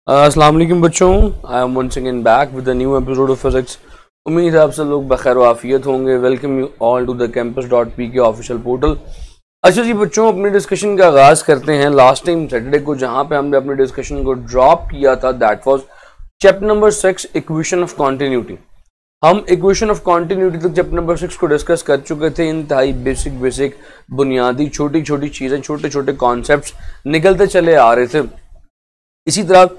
अस्सलाम वालेकुम बच्चों, I am once again back with a new episode of physics. उम्मीद है आप सब लोग बखैर व आफियत होंगे। Welcome you all to the campus.pk official portal. अच्छा जी बच्चों, अपनी डिस्कशन का आगाज़ करते हैं। लास्ट टाइम सैटरडे को जहाँ पे हमने अपनी डिस्कशन को ड्रॉप किया था, that was chapter number 6 equation of continuity. हम इक्वेशन ऑफ कॉन्टिन्यूटी तक चैप्टर नंबर 6 को डिस्कस कर चुके थे। इंतहाई बेसिक बुनियादी छोटी छोटी चीज़ें, छोटे छोटे कॉन्सेप्ट्स निकलते चले आ रहे थे। इसी तरह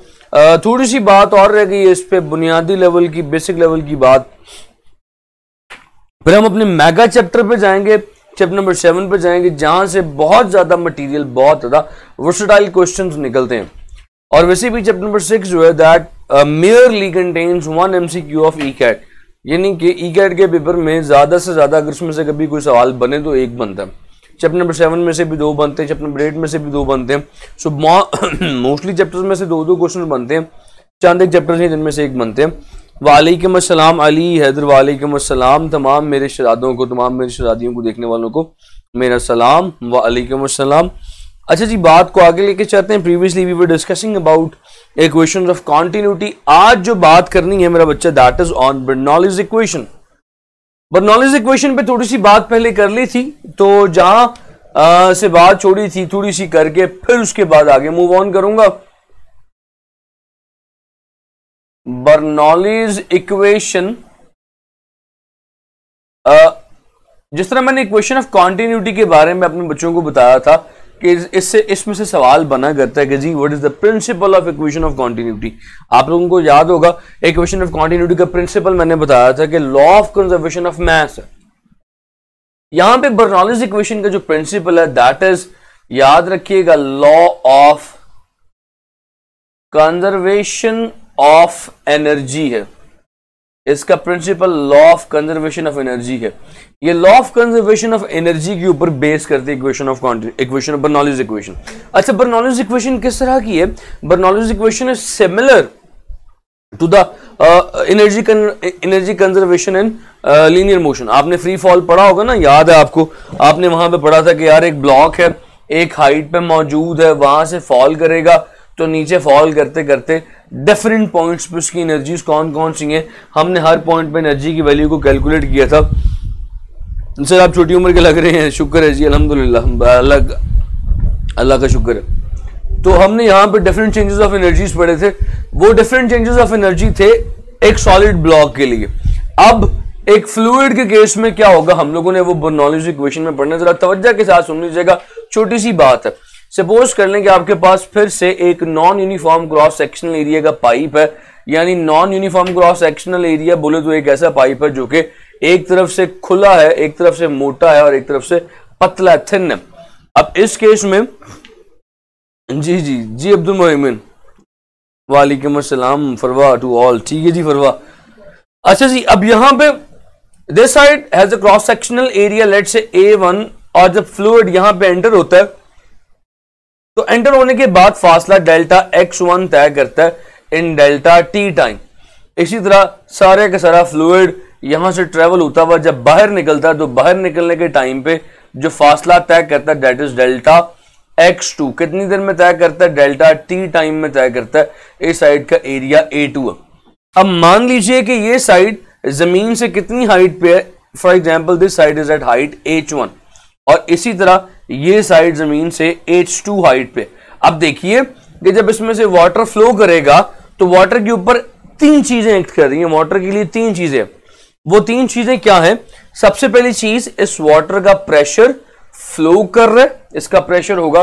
थोड़ी सी बात और रह गई है इस पे, बुनियादी लेवल की, बेसिक लेवल की बात। फिर हम अपने मेगा चैप्टर पे जाएंगे, चैप्टर नंबर 7 पे जाएंगे, जहां से बहुत ज्यादा मटेरियल, बहुत ज्यादा वर्सेटाइल क्वेश्चंस निकलते हैं। और वैसे भी चैप्टर नंबर 6 जो है that merely contains 1 MCQ of ECAT, यानी कि ECAT के पेपर में ज्यादा से ज्यादा अगर उसमें से कभी कोई सवाल बने तो एक बनता है। चैप्टर नंबर 7 में से भी 2 बनते हैं, चैप्टर नंबर 8 में से भी 2 बनते हैं। सो मोस्टली चैप्टर्स में से 2 क्वेश्चन बनते हैं। चंद एक चैप्टर्स हैं जिनमें से एक बनते हैं। वालेकुम अस्सलाम अली हैदर, वालेकुम अस्सलाम तमाम मेरे शहजादों को, तमाम मेरी शहजादियों को, देखने वालों को मेरा सलाम, वालेकुम अस्सलाम। अच्छा जी, बात को आगे लेके चलते हैं। Previously we were discussing about equations of continuity. आज जो बात करनी है मेरा बच्चा, that is on Bernoulli's equation. Bernoulli's equation पे थोड़ी सी बात पहले कर ली थी, तो जहां से बात छोड़ी थी थोड़ी सी करके फिर उसके बाद आगे मूव ऑन करूंगा। बर्नौलीज इक्वेशन, जिस तरह मैंने इक्वेशन ऑफ कॉन्टिन्यूटी के बारे में अपने बच्चों को बताया था कि इसमें से सवाल बना करता है कि जी what is the principle of equation of continuity. आप लोगों को याद होगा इक्वेशन ऑफ कॉन्टिन्यूटी का प्रिंसिपल मैंने बताया था कि law of conservation of mass है। यहां पे बर्नौलीज इक्वेशन का जो प्रिंसिपल है दैट इज, याद रखिएगा, law of conservation of energy है। इसका principle law of conservation of energy है। ये law of conservation of energy के ऊपर बेस करती है इक्वेशन ऑफ बर्नौलीज इक्वेशन। अच्छा, बर्नौलीज इक्वेशन किस तरह की है? Bernoulli's equation is similar to the energy conservation in linear motion. आपने फ्री फॉल पढ़ा होगा ना, याद है आपको? आपने वहां पे पढ़ा था कि यार एक ब्लॉक है, एक हाइट पे मौजूद है, वहां से फॉल करेगा तो नीचे फॉल करते करते डिफरेंट पॉइंट्स पे उसकी एनर्जीज कौन कौन सी हैं। हमने हर पॉइंट पे एनर्जी की वैल्यू को कैलकुलेट किया था। सर आप छोटी उम्र के लग रहे हैं, शुक्र है जी, अल्हम्दुलिल्लाह, अल्लाह का शुक्र है। तो हमने यहाँ पे डिफरेंट चेंजेस ऑफ एनर्जीज पढ़े थे। वो डिफरेंट चेंजेस ऑफ एनर्जी थे एक सॉलिड ब्लॉक के लिए। अब एक फ्लूइड के केस में क्या होगा, हम लोगों ने वो बर्नौलीज इक्वेशन में पढ़ना। जरा तवज्जो के साथ सुन लीजिएगा, छोटी सी बात है। सपोज कर लें कि आपके पास फिर से एक non uniform cross sectional area का पाइप है। यानी non uniform cross sectional area बोले तो एक ऐसा पाइप है जो कि एक तरफ से खुला है, एक तरफ से मोटा है और एक तरफ से पतला, थिन है। अब इस केस में जी अब्दुल मोमिन, वालेकुम अस्सलाम फरवा टू ऑल। ठीक है जी फरवा। अच्छा जी, अब यहां पे this side has a cross sectional area let's say A1, और जब फ्लूइड यहां पे एंटर होता है तो एंटर होने के बाद फासला डेल्टा x1 तय करता है इन डेल्टा t टाइम। इसी तरह सारे का सारा फ्लूइड यहां से ट्रेवल होता हुआ जब बाहर निकलता है तो बाहर निकलने के टाइम पे जो फासला तय करता है दैट इज डेल्टा x2। कितनी देर में तय करता है? डेल्टा t टाइम में तय करता है। इस साइड का एरिया A2 है। अब मान लीजिए कि ये साइड जमीन से कितनी हाइट पे है? For example this side is at height H1 और इसी तरह ये साइड जमीन से H2 हाइट पे। अब देखिए कि जब इसमें से वाटर फ्लो करेगा तो वाटर के ऊपर 3 चीजें एक्ट कर रही हैं। वाटर के लिए 3 चीजें, वो 3 चीजें क्या है? सबसे पहली चीज, इस वाटर का प्रेशर फ्लो कर रहा है, इसका प्रेशर होगा।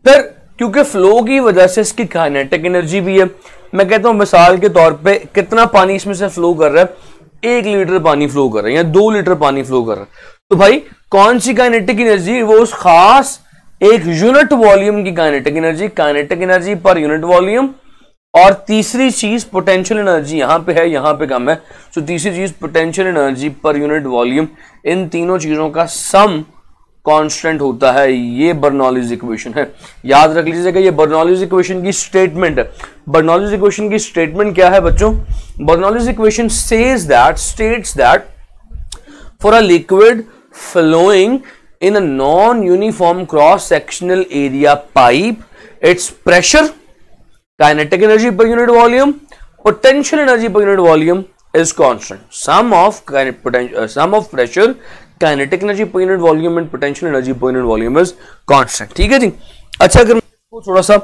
फिर क्योंकि फ्लो की वजह से इसकी काइनेटिक एनर्जी भी है। मैं कहता हूं मिसाल के तौर पे कितना पानी इसमें से फ्लो कर रहा है? 1 लीटर पानी फ्लो कर रहा है या 2 लीटर पानी फ्लो कर रहा है। तो भाई कौन सी काइनेटिक एनर्जी? वो उस खास एक यूनिट वॉल्यूम की kinetic energy per unit volume. और तीसरी चीज पोटेंशियल एनर्जी, यहां पे है, यहां पे कम है। तो तीसरी चीज potential energy per unit volume. इन तीनों चीजों का सम कांस्टेंट होता है। ये बर्नौलीज इक्वेशन है, याद रख लीजिएगा। ये बर्नौलीज इक्वेशन की स्टेटमेंट है। बर्नौलीज इक्वेशन की स्टेटमेंट क्या है बच्चों? Bernoulli's equation states that for a liquid flowing in a non-uniform cross-sectional area pipe, its pressure Kinetic energy per unit volume, potential energy per unit volume is constant. Sum of pressure, kinetic energy per unit volume and potential energy per unit volume is constant. ठीक है जी. अच्छा, अगर मैं थोड़ा सा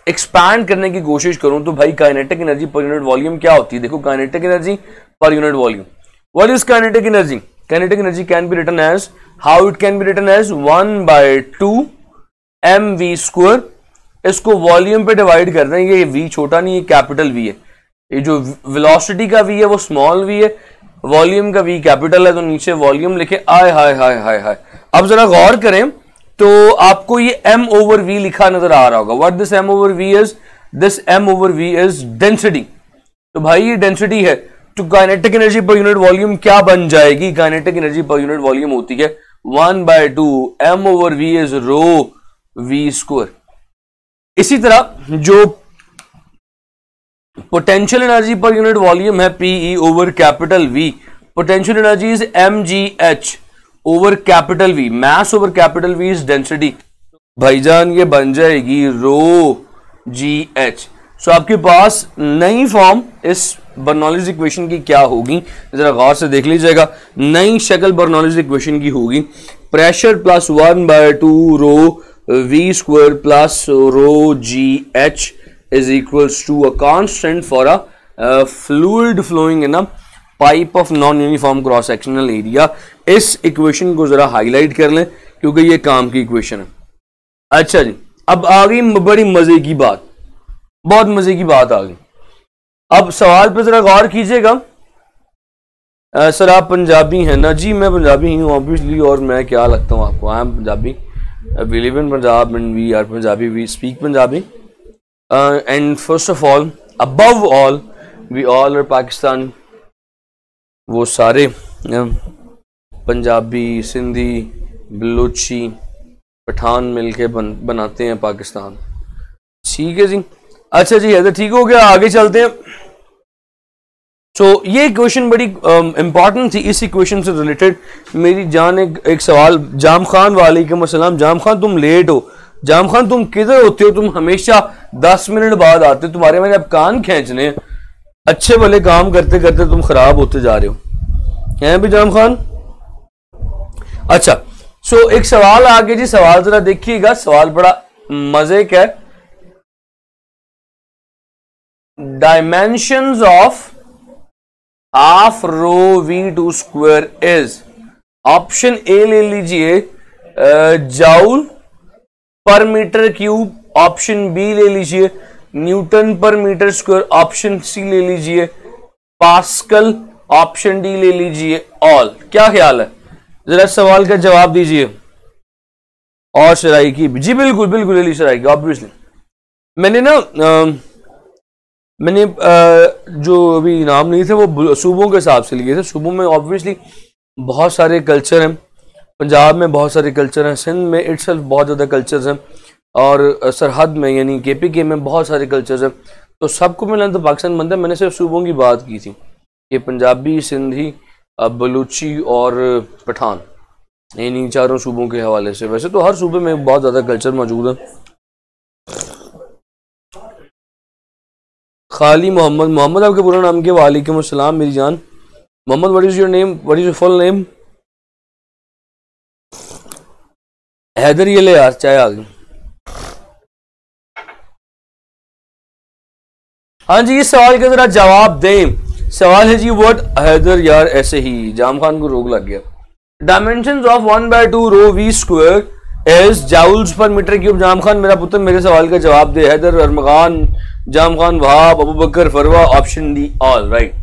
expand करने की कोशिश करूं तो भाई kinetic energy per unit volume क्या होती है? देखो, kinetic energy per unit volume. What is kinetic energy? Kinetic energy can be written as, how it can be written as 1/2 mv². इसको वॉल्यूम पे डिवाइड कर रहे हैं. ये v छोटा नहीं है, कैपिटल v है. ये जो वेलोसिटी का v है वो स्मॉल v है, वॉल्यूम का v कैपिटल है, तो नीचे वॉल्यूम लिखे. आय हाय हाय हाय हाय. अब जरा गौर करें तो आपको ये m/v लिखा नजर आ रहा होगा. What this m/v is? This m/v is density. तो भाई ये डेंसिटी है, तो kinetic energy per unit volume क्या बन जाएगी? Kinetic energy per unit volume होती है 1/2 m/v इज रो v². इसी तरह जो potential energy per unit volume है Pe over capital V. Potential energy is mgh over capital V. Mass over capital V is density. भाईजान ये बन जाएगी रो gh. सो आपके पास नई फॉर्म इस बर्नौलीज इक्वेशन की क्या होगी, जरा गौर से देख लीजिएगा. नई शक्ल बर्नौलीज इक्वेशन की होगी pressure plus 1/2 rho v² plus rho gh is equals to a constant for a fluid flowing in a pipe of non-uniform cross sectional area. इस इक्वेशन को जरा हाईलाइट कर लें क्योंकि ये काम की इक्वेशन है. अच्छा जी, अब आ गई बड़ी मजे की बात, बहुत मजे की बात आ गई. अब सवाल पे जरा गौर कीजिएगा. सर आप पंजाबी हैं ना? जी मैं पंजाबी हूँ ऑब्वियसली, और मैं क्या लगता हूँ आपको? I am Punjabi, we live in Punjab and we are Punjabi, we speak Punjabi. And first of all, above all, we all are Pakistani. वो सारे पंजाबी, सिंधी, बलूची, पठान मिलके बनाते हैं पाकिस्तान. ठीक है जी. अच्छा जी, है तो ठीक हो गया. आगे चलते हैं. So, ये इक्वेशन बड़ी इंपॉर्टेंट थी. इस इक्वेशन से रिलेटेड मेरी जान एक सवाल. जाम खान वालेकुम अस्सलाम. जाम खान तुम लेट हो. जाम खान तुम किधर होते हो? तुम हमेशा 10 मिनट बाद आते हो. तुम्हारे मैंने अब कान खींचने. अच्छे भले काम करते करते तुम खराब होते जा रहे हो हैं भी जाम खान. अच्छा, सो एक सवाल आ गया जी. सवाल जरा देखिएगा, सवाल बड़ा मजे का है. Dimensions of half rho v² is, option A ले लीजिए जाउल पर मीटर क्यूब, ऑप्शन बी ले लीजिए न्यूटन पर मीटर स्क्वायर, ऑप्शन सी ले लीजिए पास्कल, ऑप्शन डी ले लीजिए ऑल. क्या ख्याल है? जरा सवाल का जवाब दीजिए. और शराई की जी बिल्कुल बिल्कुल ले ली शराई की. ऑब्वियसली मैंने जो अभी इनाम नहीं थे वो सूबों के हिसाब से लिए थे. सूबों में ऑब्वियसली बहुत सारे कल्चर हैं. पंजाब में बहुत सारे कल्चर हैं, सिंध में इटसेल्फ बहुत ज़्यादा कल्चर्स हैं, और सरहद में यानी KPK में बहुत सारे कल्चर्स हैं. तो सबको मिला तो पाकिस्तान बनता है. मैंने सिर्फ सूबों की बात की थी कि पंजाबी, सिंधी, बलूची और पठान, यानी चारों सूबों के हवाले से. वैसे तो हर सूबे में बहुत ज़्यादा कल्चर मौजूद है. खाली मोहम्मद आपके पूरा नाम के? वालेकुम अस्सलाम मेरी जान. Mohammad, what is your name? What is your full name? Haider, ये ले यार चाय आ गई. हाँ जी, इस सवाल का जरा जवाब दें. सवाल है जी व्हाट हैदर. यार ऐसे ही जाम खान को रोग लग गया. Dimensions of 1/2 rho v² is joules per metre cube. Jam Khan मेरा पुत्र मेरे सवाल का जवाब दे. Haider, Armaghan, Jam Khan, Wahab, Abu Bakar, Farwa, option D all. Right,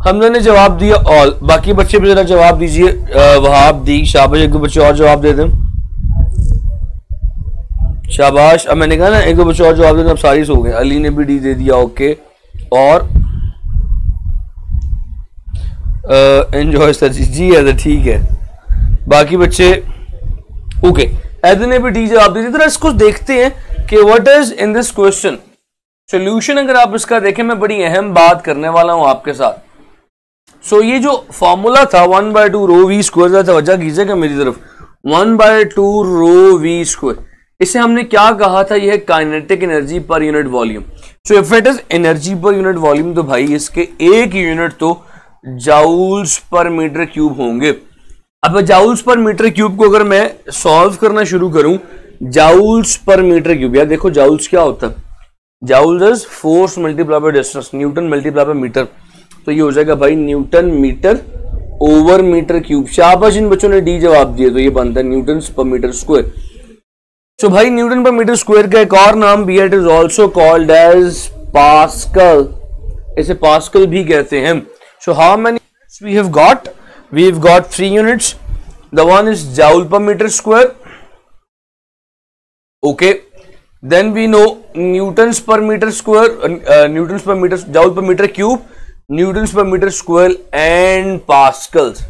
हमने ने जवाब दिया ऑल. बाकी बच्चे भी जरा जवाब दीजिए. वहाब, दी, शाबाश. एक दो बच्चे और जवाब दे दें. शाबाश. अब मैंने कहा ना एक दो बच्चे और जवाब देते. अब सारी सो गए. अली ने भी डी दे दिया. ओके, और एंजॉय सर जी है, ठीक है. बाकी बच्चे ओके. ऐदर ने भी डी जवाब दे दिया. इसको देखते हैं कि what is in this question solution. अगर आप इसका देखें, मैं बड़ी अहम बात करने वाला हूं आपके साथ. सो ये जो फॉर्मूला था 1/2 रो v², तवज्जो कीजिएगा मेरी तरफ. 1/2 रो v², इसे हमने क्या कहा था, यह kinetic energy per unit volume. So if it is energy per unit volume तो भाई इसके एक यूनिट तो जाउल्स पर मीटर क्यूब होंगे। अब जाउल्स पर मीटर क्यूब को अगर मैं सॉल्व करना शुरू करूं, जाउल्स पर मीटर क्यूब, यार देखो जाउल्स क्या होता है, joules is force multiply by distance, newton multiply by metre, तो ये हो जाएगा भाई newton metre over metre cube. शाबाश, इन बच्चों ने डी जवाब दिए, तो ये बनता है न्यूटन पर मीटर स्क्वायर। सो भाई न्यूटन पर मीटर स्क्वायर का एक और नाम भी है, it is also called as Pascal, इसे पास्कल भी कहते हैं। So how many we have got, we have got 3 units. The one is joule per meter square. Okay, then we know newtons per meter square, newtons per meter, joule per meter cube, newtons per meter square and pascals,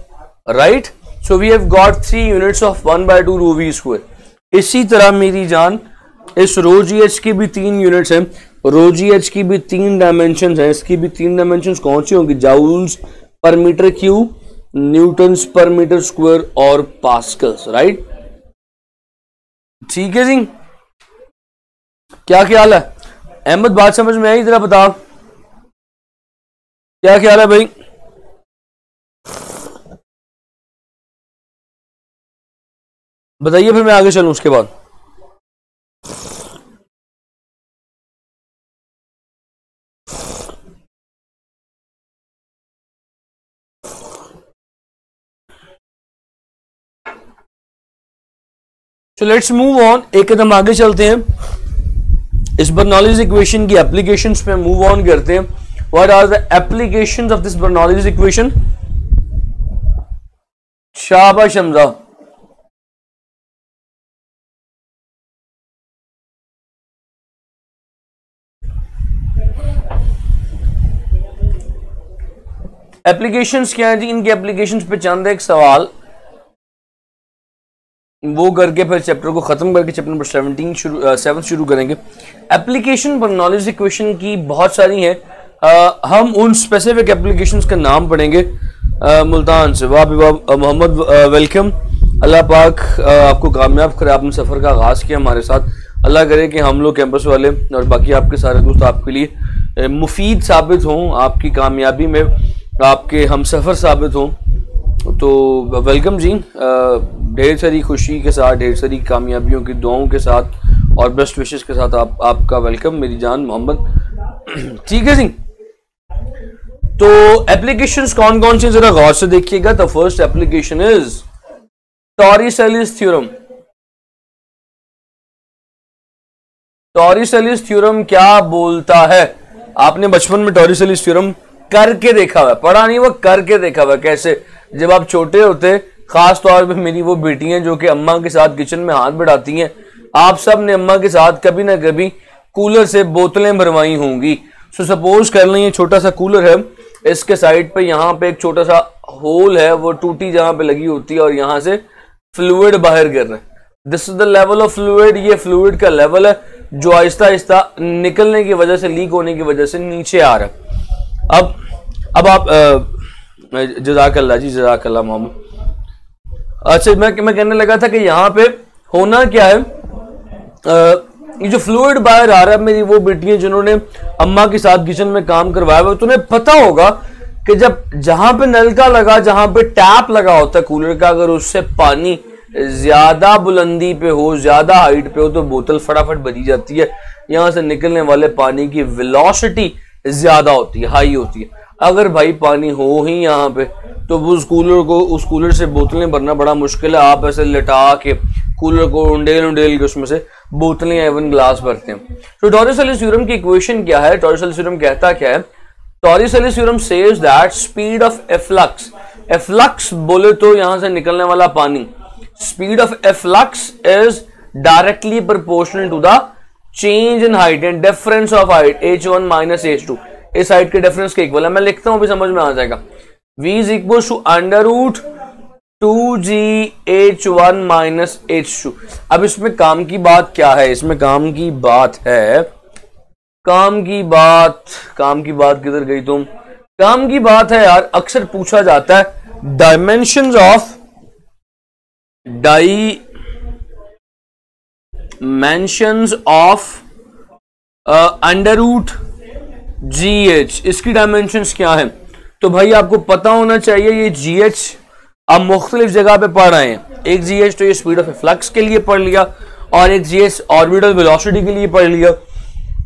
right? So we have got 3 units of 1/2 rho v square. इसी तरह मेरी जान इस रो जी H की भी 3 units हैं, रो जी H की भी 3 डायमेंशन हैं, इसकी भी 3 डायमेंशन कौन सी होंगी, joules per metre cube, Newton's पर मीटर स्क्वायर और पास्कल्स, राइट। ठीक है जी, क्या ख्याल है अहमद, बात समझ में आई, जरा बताओ क्या ख्याल है भाई। बताइए फिर मैं आगे चलूं उसके बाद। So let's move on, एक कदम आगे चलते हैं, इस बर्नौलीज इक्वेशन की एप्लीकेशंस पे मूव ऑन करते हैं। What are the applications of this Bernoulli's equation? शाबाश हमजा। एप्लीकेशंस क्या है जी, इनके एप्लीकेशंस पे चंद एक सवाल वो करके फिर चैप्टर को खत्म करके चैप्टर नंबर 7 शुरू करेंगे। एप्लीकेशन बर्नौलीज इक्वेशन की बहुत सारी हैं, हम उन स्पेसिफिक एप्लीकेशंस का नाम पढ़ेंगे। मुल्तान से वाह मोहम्मद वेलकम, अल्लाह पाक आपको कामयाब करे, आपने सफ़र का आगाज़ किया हमारे साथ, अल्लाह करे कि हम लोग कैंपस वाले और बाकी आपके सारे दोस्त आपके लिए मुफीद साबित हों, आपकी कामयाबी में आपके हम सफ़र साबित हों। तो वेलकम जी, ढेर सारी खुशी के साथ, ढेर सारी कामयाबियों की दुआओं के साथ और बेस्ट विशेस के साथ आपका वेलकम मेरी जान मोहम्मद। ठीक है जी, तो एप्लीकेशंस कौन कौन सी जरा गौर से देखिएगा। The first application is Torricelli's theorem. Torricelli's theorem क्या बोलता है, आपने बचपन में टॉरिसेलिस थ्योरम करके देखा हुआ, पढ़ा नहीं, वो करके देखा हुआ। कैसे, जब आप छोटे होते, खास तौर पे मेरी वो बेटियां जो कि अम्मा के साथ किचन में हाथ बढ़ाती हैं, आप सब ने अम्मा के साथ कभी ना कभी कूलर से बोतलें भरवाई होंगी। सो सपोज कर लें ये छोटा सा कूलर है, इसके साइड पे यहाँ पे एक छोटा सा होल है, वो टूटी जहां पे लगी होती है और यहां से फ्लूइड बाहर गिर रहा है। This is the level of fluid, ये फ्लूइड का लेवल है जो आहिस्ता आहिस्ता निकलने की वजह से, लीक होने की वजह से नीचे आ रहा है। अब आप जज़ाकल्लाह जी, जज़ाकल्लाह मोहम्मद। अच्छा, मैं कहने लगा था कि यहाँ पे होना क्या है, ये जो फ्लूइड बाहर आ रहा है, मेरी वो बेटियां जिन्होंने अम्मा के साथ किचन में काम करवाया हुआ, तुम्हें पता होगा कि जब जहां पे नलका लगा, जहां पे टैप लगा होता है कूलर का, अगर उससे पानी ज्यादा बुलंदी पे हो, ज्यादा हाइट पे हो, तो बोतल फटाफट भरी जाती है, यहां से निकलने वाले पानी की वेलोसिटी ज्यादा होती है, हाई होती है। अगर भाई पानी हो ही यहाँ पे, तो उस कूलर से बोतलें भरना बड़ा मुश्किल है। आप ऐसे लिटा के कूलर को उंडेल के उसमें से बोतलें एवन ग्लास भरते हैं। तो टॉरिसेलिस थ्योरम की इक्वेशन क्या है, टॉरिसेलिस थ्योरम कहता क्या है, Torricelli's theorem says that speed of efflux, efflux बोले तो यहां से निकलने वाला पानी, speed of efflux is directly proportional to the change in height and difference of height h1 minus h2, इस हाइट के डिफरेंस के इक्वल है। मैं लिखता हूं, अभी समझ में आ जाएगा। v is equal to under root 2gh1 minus h2। अब इसमें काम की बात क्या है, इसमें काम की बात है, काम की बात किधर गई तुम, काम की बात है यार, अक्सर पूछा जाता है dimensions of dimensions of under root GH, इसकी डायमेंशंस क्या है? तो भाई आपको पता होना चाहिए ये GH आप मुख्तलिफ जगह पे पढ़ रहे हैं। एक GH तो ये स्पीड ऑफ फ्लक्स के लिए पढ़ लिया और एक GH ऑर्बिटल वेलोसिटी के लिए पढ़ लिया।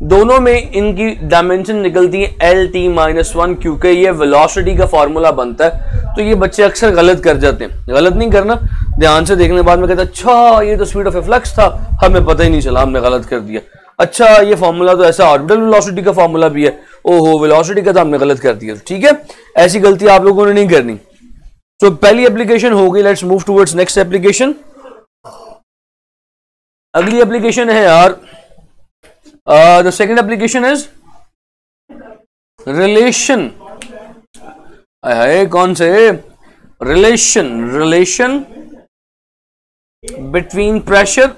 दोनों में इनकी डायमेंशन निकलती है LT-1 क्योंकि ये वेलोसिटी का फॉर्मूला बनता है। तो ये बच्चे अक्सर गलत कर जाते हैं। गलत नहीं करना, ध्यान से देखने के बाद में कहते हैं अच्छा ये तो स्पीड ऑफ फ्लक्स था, हमें पता ही नहीं चला, हमने गलत कर दिया। अच्छा ये फॉर्मूला तो ऐसा ऑर्बिटल वेलोसिटी का फॉर्मूला भी है, ओहो वेलोसिटी का तो हमने गलत कर दिया। ठीक है, ऐसी गलती आप लोगों ने नहीं करनी। तो पहली एप्लीकेशन हो गई, let's move towards next application. अगली एप्लीकेशन है यार the second application is relation. है कौन से? Relation between pressure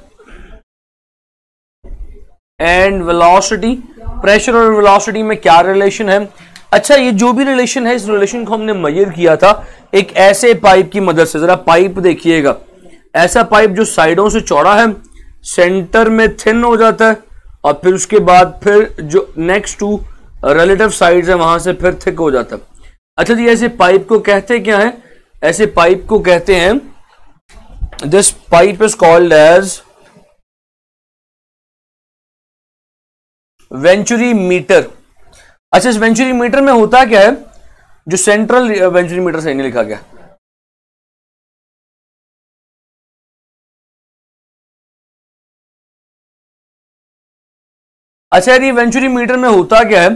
and velocity. Pressure और वेलोसिटी में क्या रिलेशन है? अच्छा ये जो भी रिलेशन है, इस रिलेशन को हमने मेजर किया था एक ऐसे पाइप की मदद से। जरा पाइप देखिएगा, ऐसा पाइप जो साइडों से चौड़ा है, सेंटर में थिन हो जाता है और फिर उसके बाद फिर जो नेक्स्ट टू रिलेटिव साइड्स है वहां से फिर थिक हो जाता है। अच्छा जी ऐसे पाइप को कहते क्या है? ऐसे पाइप को कहते हैं, this pipe is called as venturi meter. अच्छा इस वेंचुरी मीटर में होता क्या है? जो सेंट्रल वेंचुरी मीटर सही नहीं लिखा गया, अच्छा यार ये वेंचुरी मीटर में होता क्या है?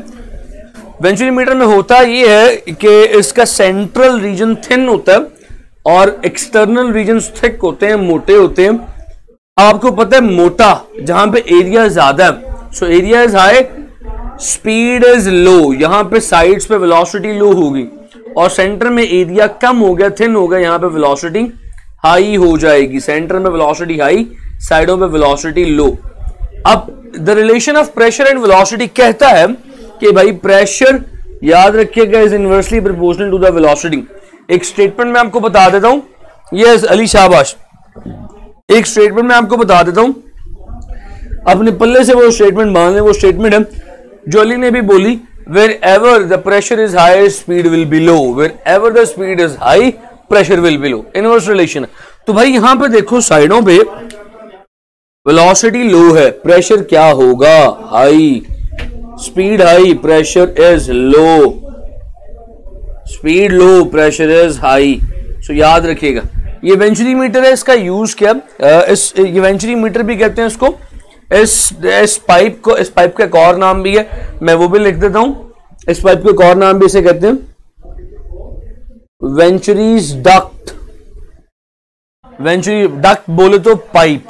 वेंचुरी मीटर में होता ये है कि इसका सेंट्रल रीजन थिन होता है और एक्सटर्नल रीजन थिक होते हैं, मोटे होते हैं। आपको पता है मोटा जहां पे एरिया ज्यादा है, so area is high, speed is low, यहां पे साइड्स पे वेलोसिटी लो होगी और सेंटर में एरिया कम हो गया, थिन हो गया, यहां पे वेलोसिटी हाई हो जाएगी। सेंटर में वेलोसिटी हाई, साइडों पे वेलोसिटी लो। अब the relation of pressure and velocity कहता है कि भाई प्रेशर याद रखिएगा is inversely proportional to the velocity. एक स्टेटमेंट मैं आपको बता देता हूं, यस अली शाबाश, एक स्टेटमेंट मैं आपको बता देता हूं, अपने पल्ले से वो स्टेटमेंट मान लें। वो स्टेटमेंट है जो अली ने भी बोली, wherever the pressure is high speed will be low, wherever the speed is high pressure will be low. Inverse relation है। तो भाई यहां पे देखो साइडों पे वेलोसिटी लो है, प्रेशर क्या होगा? High, speed high, pressure is low, speed low, pressure is high. So याद रखिएगा ये वेंचुरी मीटर है, इसका यूज क्या? ये वेंचुरी मीटर भी कहते हैं इसको। इस पाइप का एक और नाम भी है, मैं वो भी लिख देता हूं। इस पाइप का एक और नाम भी इसे कहते हैं वेंचुरीज डक्ट। वेंचुरी डक्ट बोले तो पाइप,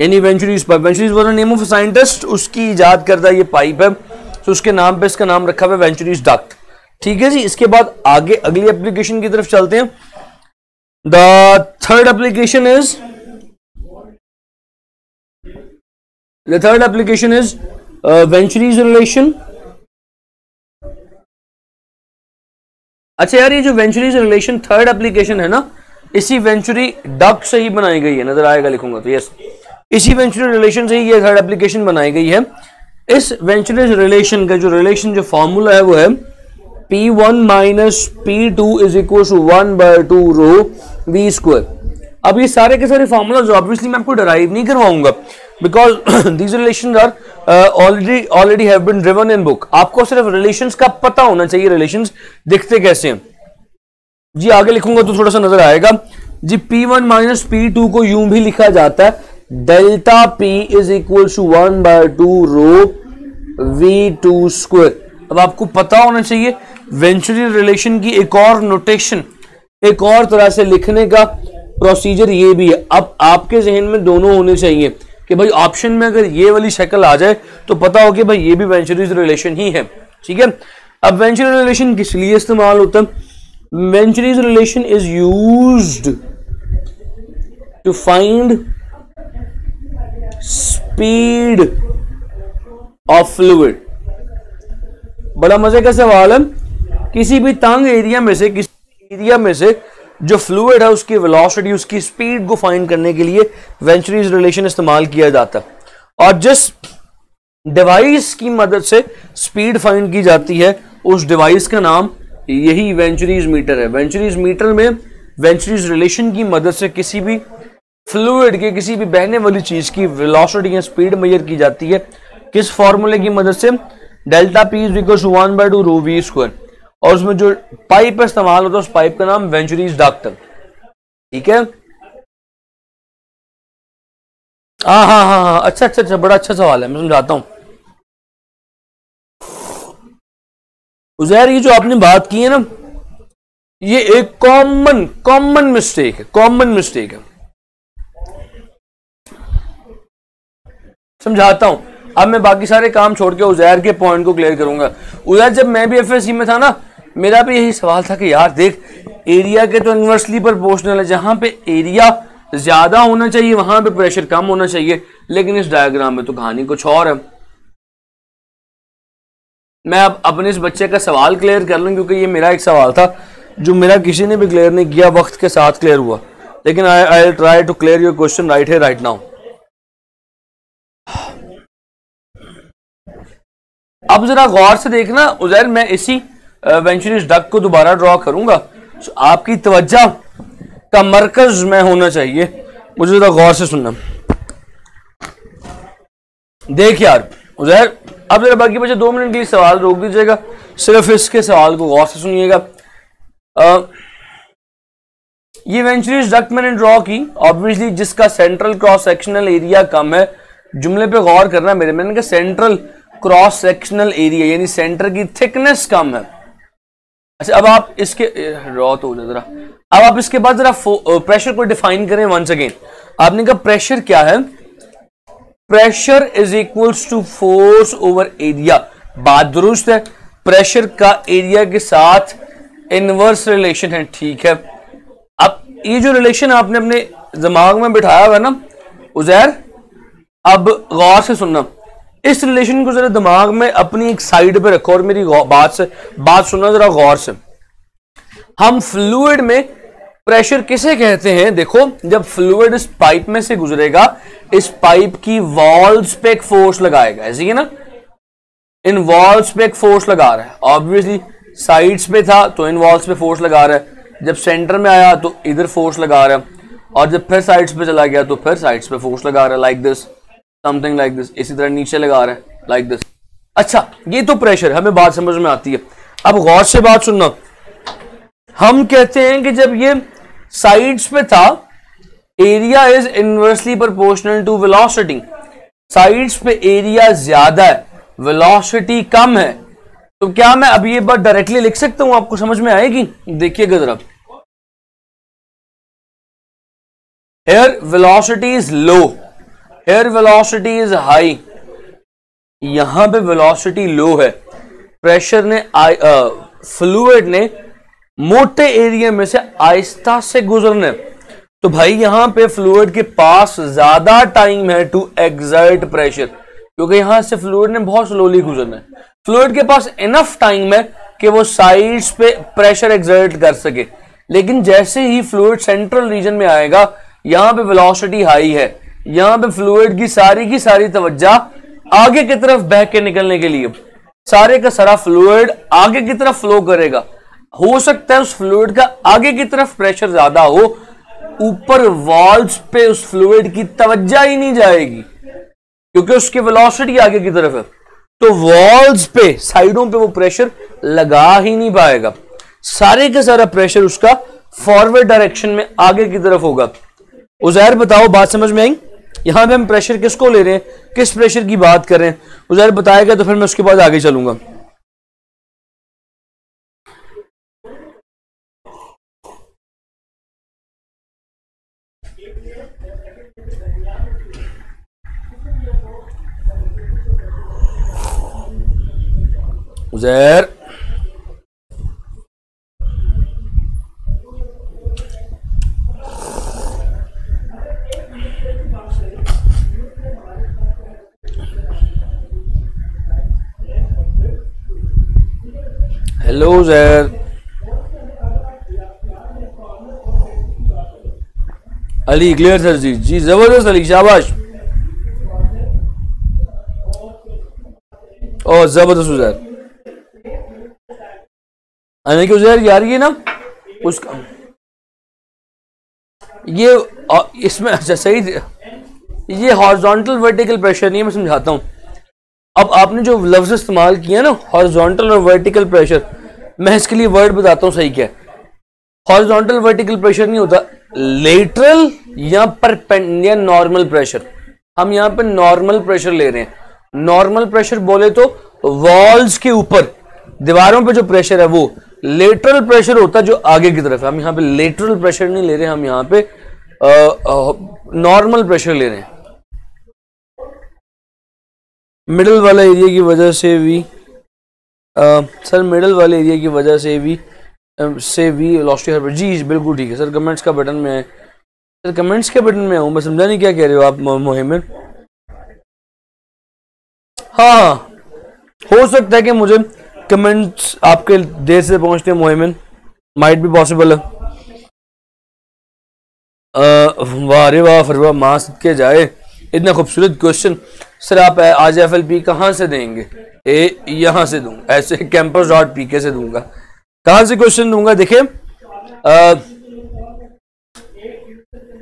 यानी Venturi's pipe. Venturi's was the name of scientist, उसकी इजाद करदा ये पाइप है, तो उसके नाम पे इसका नाम रखा हुआ है वेंचुरीज डक्ट। ठीक है जी, इसके बाद आगे अगली एप्लीकेशन की तरफ चलते हैं। The third application is Venturi's relation. अच्छा यार ये जो वेंचुरीज रिलेशन थर्ड एप्लीकेशन है ना, इसी वेंचुरी डक्ट से ही बनाई गई है, नजर आएगा लिखूंगा तो यस, इसी वेंचुरी रिलेशन से ही ये थर्ड एप्लीकेशन बनाई गई है। इस वेंचुरीज रिलेशन का जो रिलेशन जो फॉर्मूला है वो है P1 minus P2 is equal to 1/2 rho V square. अब ये सारे के सारे फॉर्मूलाज ऑब्वियसली मैं आपको डराइव नहीं करवाऊंगा because these relations are already have been driven in book. आपको सिर्फ रिलेशंस का पता होना चाहिए, रिलेशंस दिखते कैसे हैं जी। आगे लिखूंगा तो थोड़ा सा नजर आएगा जी। P1 माइनस P2 को यूं भी लिखा जाता है delta P is equal to 1/2 rho V2 square. अब आपको पता होना चाहिए वेंचुरी रिलेशन की एक और नोटेशन, एक और तरह से लिखने का प्रोसीजर ये भी है। अब आपके जहन में दोनों होने चाहिए कि भाई ऑप्शन में अगर ये वाली शक्ल आ जाए तो पता हो कि भाई ये भी वेंचुरीज रिलेशन ही है। ठीक है, अब वेंचुरी रिलेशन किस लिए इस्तेमाल होता है? Venturi's relation is used to find speed of fluid. बड़ा मजे का सवाल है। किसी भी तंग एरिया में से, किसी एरिया में से जो फ्लूइड है उसकी वेलोसिटी, उसकी स्पीड को फाइंड करने के लिए वेंचुरीज रिलेशन इस्तेमाल किया जाता है। और जिस डिवाइस की मदद से स्पीड फाइंड की जाती है उस डिवाइस का नाम यही वेंचुरीज मीटर है। वेंचुरीज मीटर में वेंचुरीज रिलेशन की मदद से किसी भी फ्लूइड के, किसी भी बहने वाली चीज की वेलोसिटी या स्पीड मेजर की जाती है। किस फॉर्मूले की मदद से? Delta P is equal to 1/2 rho V square. और उसमें जो पाइप इस्तेमाल होता है उस पाइप का नाम वेंचुरीज डक्ट। ठीक है, हाँ, अच्छा, बड़ा अच्छा सवाल है, मैं समझाता हूं। उज़ैर, ये जो आपने बात की है ना, ये एक कॉमन मिस्टेक है। समझाता हूं। अब मैं बाकी सारे काम छोड़ के उज़ैर के पॉइंट को क्लियर करूंगा। उज़ैर, जब मैं भी एफएससी में था ना, मेरा भी यही सवाल था कि यार देख, एरिया के तो इनवर्सली प्रोपोर्शनल है, जहां पे एरिया ज्यादा होना चाहिए वहां पे प्रेशर कम होना चाहिए, लेकिन इस डायग्राम में तो कहानी कुछ और है। मैं अब अपने इस बच्चे का सवाल क्लियर कर लूं, क्योंकि ये मेरा एक सवाल था जो मेरा किसी ने भी क्लियर नहीं किया, वक्त के साथ क्लियर हुआ। लेकिन I will try to clear your question right here right now. अब जरा गौर से देखना उज़ैर, मैं इसी वेंचुरीज डक्ट को दोबारा ड्रॉ करूंगा। आपकी तवज्जो का मरकज में होना चाहिए, मुझे जरा गौर से सुनना। देख यार उज़ैर, अब जरा बाकी बच्चे 2 मिनट के लिए सवाल रोक दीजिएगा, सिर्फ इसके सवाल को गौर से सुनिएगा। ये वेंचुरीज डक्ट मैंने ड्रॉ की, ऑब्वियसली जिसका सेंट्रल क्रॉस सेक्शनल एरिया कम है। जुमले पे गौर करना मेरे, मैंने कहा सेंट्रल क्रॉस सेक्शनल एरिया यानी सेंटर की थिकनेस कम है। अच्छा, अब आप इसके ड्रॉ तो जरा, अब आप इसके बाद जरा प्रेशर को डिफाइन करें वंस अगेन। आपने कहा प्रेशर क्या है? Pressure is equals to force over area. बात दुरुस्त है, प्रेशर का एरिया के साथ इनवर्स रिलेशन है। ठीक है, अब ये जो रिलेशन आपने अपने दिमाग में बिठाया हुआ है ना उज़ैर, अब गौर से सुनना। इस रिलेशन को जरा दिमाग में अपनी एक साइड पे रखो और मेरी बात सुनना जरा गौर से। हम फ्लूइड में प्रेशर किसे कहते हैं? देखो, जब फ्लूइड इस पाइप में से गुजरेगा, इस पाइप की वॉल्स पे एक फोर्स लगाएगा, ऐसे ही ना, इन वॉल्स पे एक फोर्स लगा रहा है। ऑब्वियसली साइड्स पे था तो इन वॉल्स पे फोर्स लगा रहा है, जब सेंटर में आया तो इधर फोर्स लगा रहा है, और जब फिर साइड्स पे चला गया तो फिर साइड्स पे फोर्स लगा रहा है, like this, something like this. इसी तरह नीचे लगा रहा है, लाइक दिस। अच्छा, ये तो प्रेशर, हमें बात समझ में आती है। अब गौर से बात सुनना। हम कहते हैं कि जब ये साइड्स पे था, area is inversely proportional to velocity. Sides पे एरिया ज्यादा है, वेलोसिटी कम है, तो क्या मैं अभी ये बात डायरेक्टली लिख सकता हूं? आपको समझ में आएगी? देखिएगा जरा। Here velocity is low, here velocity is high. यहां पे वेलोसिटी लो है, प्रेशर ने फ्लूइड ने मोटे एरिया में से आहिस्ता से गुजरने, तो भाई यहां पे फ्लूइड के पास ज्यादा टाइम है टू एक्सर्ट प्रेशर, क्योंकि यहां से फ्लूइड ने बहुत स्लोली गुजरना है। फ्लूइड के पास इनफ टाइम है कि वो साइड्स पे प्रेशर एक्सर्ट कर सके, लेकिन जैसे ही फ्लूइड सेंट्रल रीजन में आएगा, यहां पे वेलोसिटी हाई है, यहां पे फ्लूइड की सारी तवज्जो आगे की तरफ बह के निकलने के लिए, सारे का सारा फ्लूइड आगे की तरफ फ्लो करेगा। हो सकता है उस फ्लूइड का आगे की तरफ प्रेशर ज्यादा हो, ऊपर वॉल्स पे उस फ्लूइड की तवज्जो ही नहीं जाएगी, क्योंकि उसकी वेलोसिटी आगे की तरफ है, तो वॉल्स पे, साइडों पे वो प्रेशर लगा ही नहीं पाएगा। सारे का सारा प्रेशर उसका फॉरवर्ड डायरेक्शन में आगे की तरफ होगा। उज़ैर बताओ, बात समझ में आई? यहां पे हम प्रेशर किसको ले रहे हैं, किस प्रेशर की बात कर रहे हैं? उज़ैर बताएगा तो फिर मैं उसके बाद आगे चलूंगा। Uzair, hello Uzair, Ali clear sir ji, जी जबरदस्त अली, शाबाश। और जबरदस्त उजैर, कि उजैर यार ये ना उसका ये इसमें अच्छा सही, ये हॉरिजॉन्टल वर्टिकल प्रेशर नहीं है, मैं समझाता हूं। अब आपने जो लफ्ज इस्तेमाल किया ना हॉरिजॉन्टल और वर्टिकल प्रेशर, मैं इसके लिए वर्ड बताता हूं सही क्या है। हॉरिजॉन्टल वर्टिकल प्रेशर नहीं होता, लेटरल या परपेंडिकुलर नॉर्मल प्रेशर। हम यहां पे नॉर्मल प्रेशर ले रहे हैं। नॉर्मल प्रेशर बोले तो वॉल्स के ऊपर दीवारों पे जो प्रेशर है वो। लेटरल प्रेशर होता है जो आगे की तरफ है। हम यहाँ पे लेटरल प्रेशर नहीं ले रहे, हम यहाँ पे नॉर्मल प्रेशर ले रहे हैं। मिडल वाला एरिया की वजह से भी सर, मिडल वाले एरिया की वजह से भी लॉस्ट हर जी बिल्कुल ठीक है सर। कमेंट्स का बटन में है सर, कमेंट्स के बटन में हूं मैं, समझा नहीं क्या कह रहे हो आप मोहिमिन। हाँ हो सकता है कि मुझे कमेंट्स आपके देर से पहुंचते हैं मोहिमिन, माइट भी पॉसिबल है। वाह रे वाह फरवा, मां सदके जाए, इतना खूबसूरत क्वेश्चन। सर आप आज FLP कहाँ से देंगे? यहां से दूंगा, ऐसे campus.pk से दूंगा। कहां से क्वेश्चन दूंगा? देखिए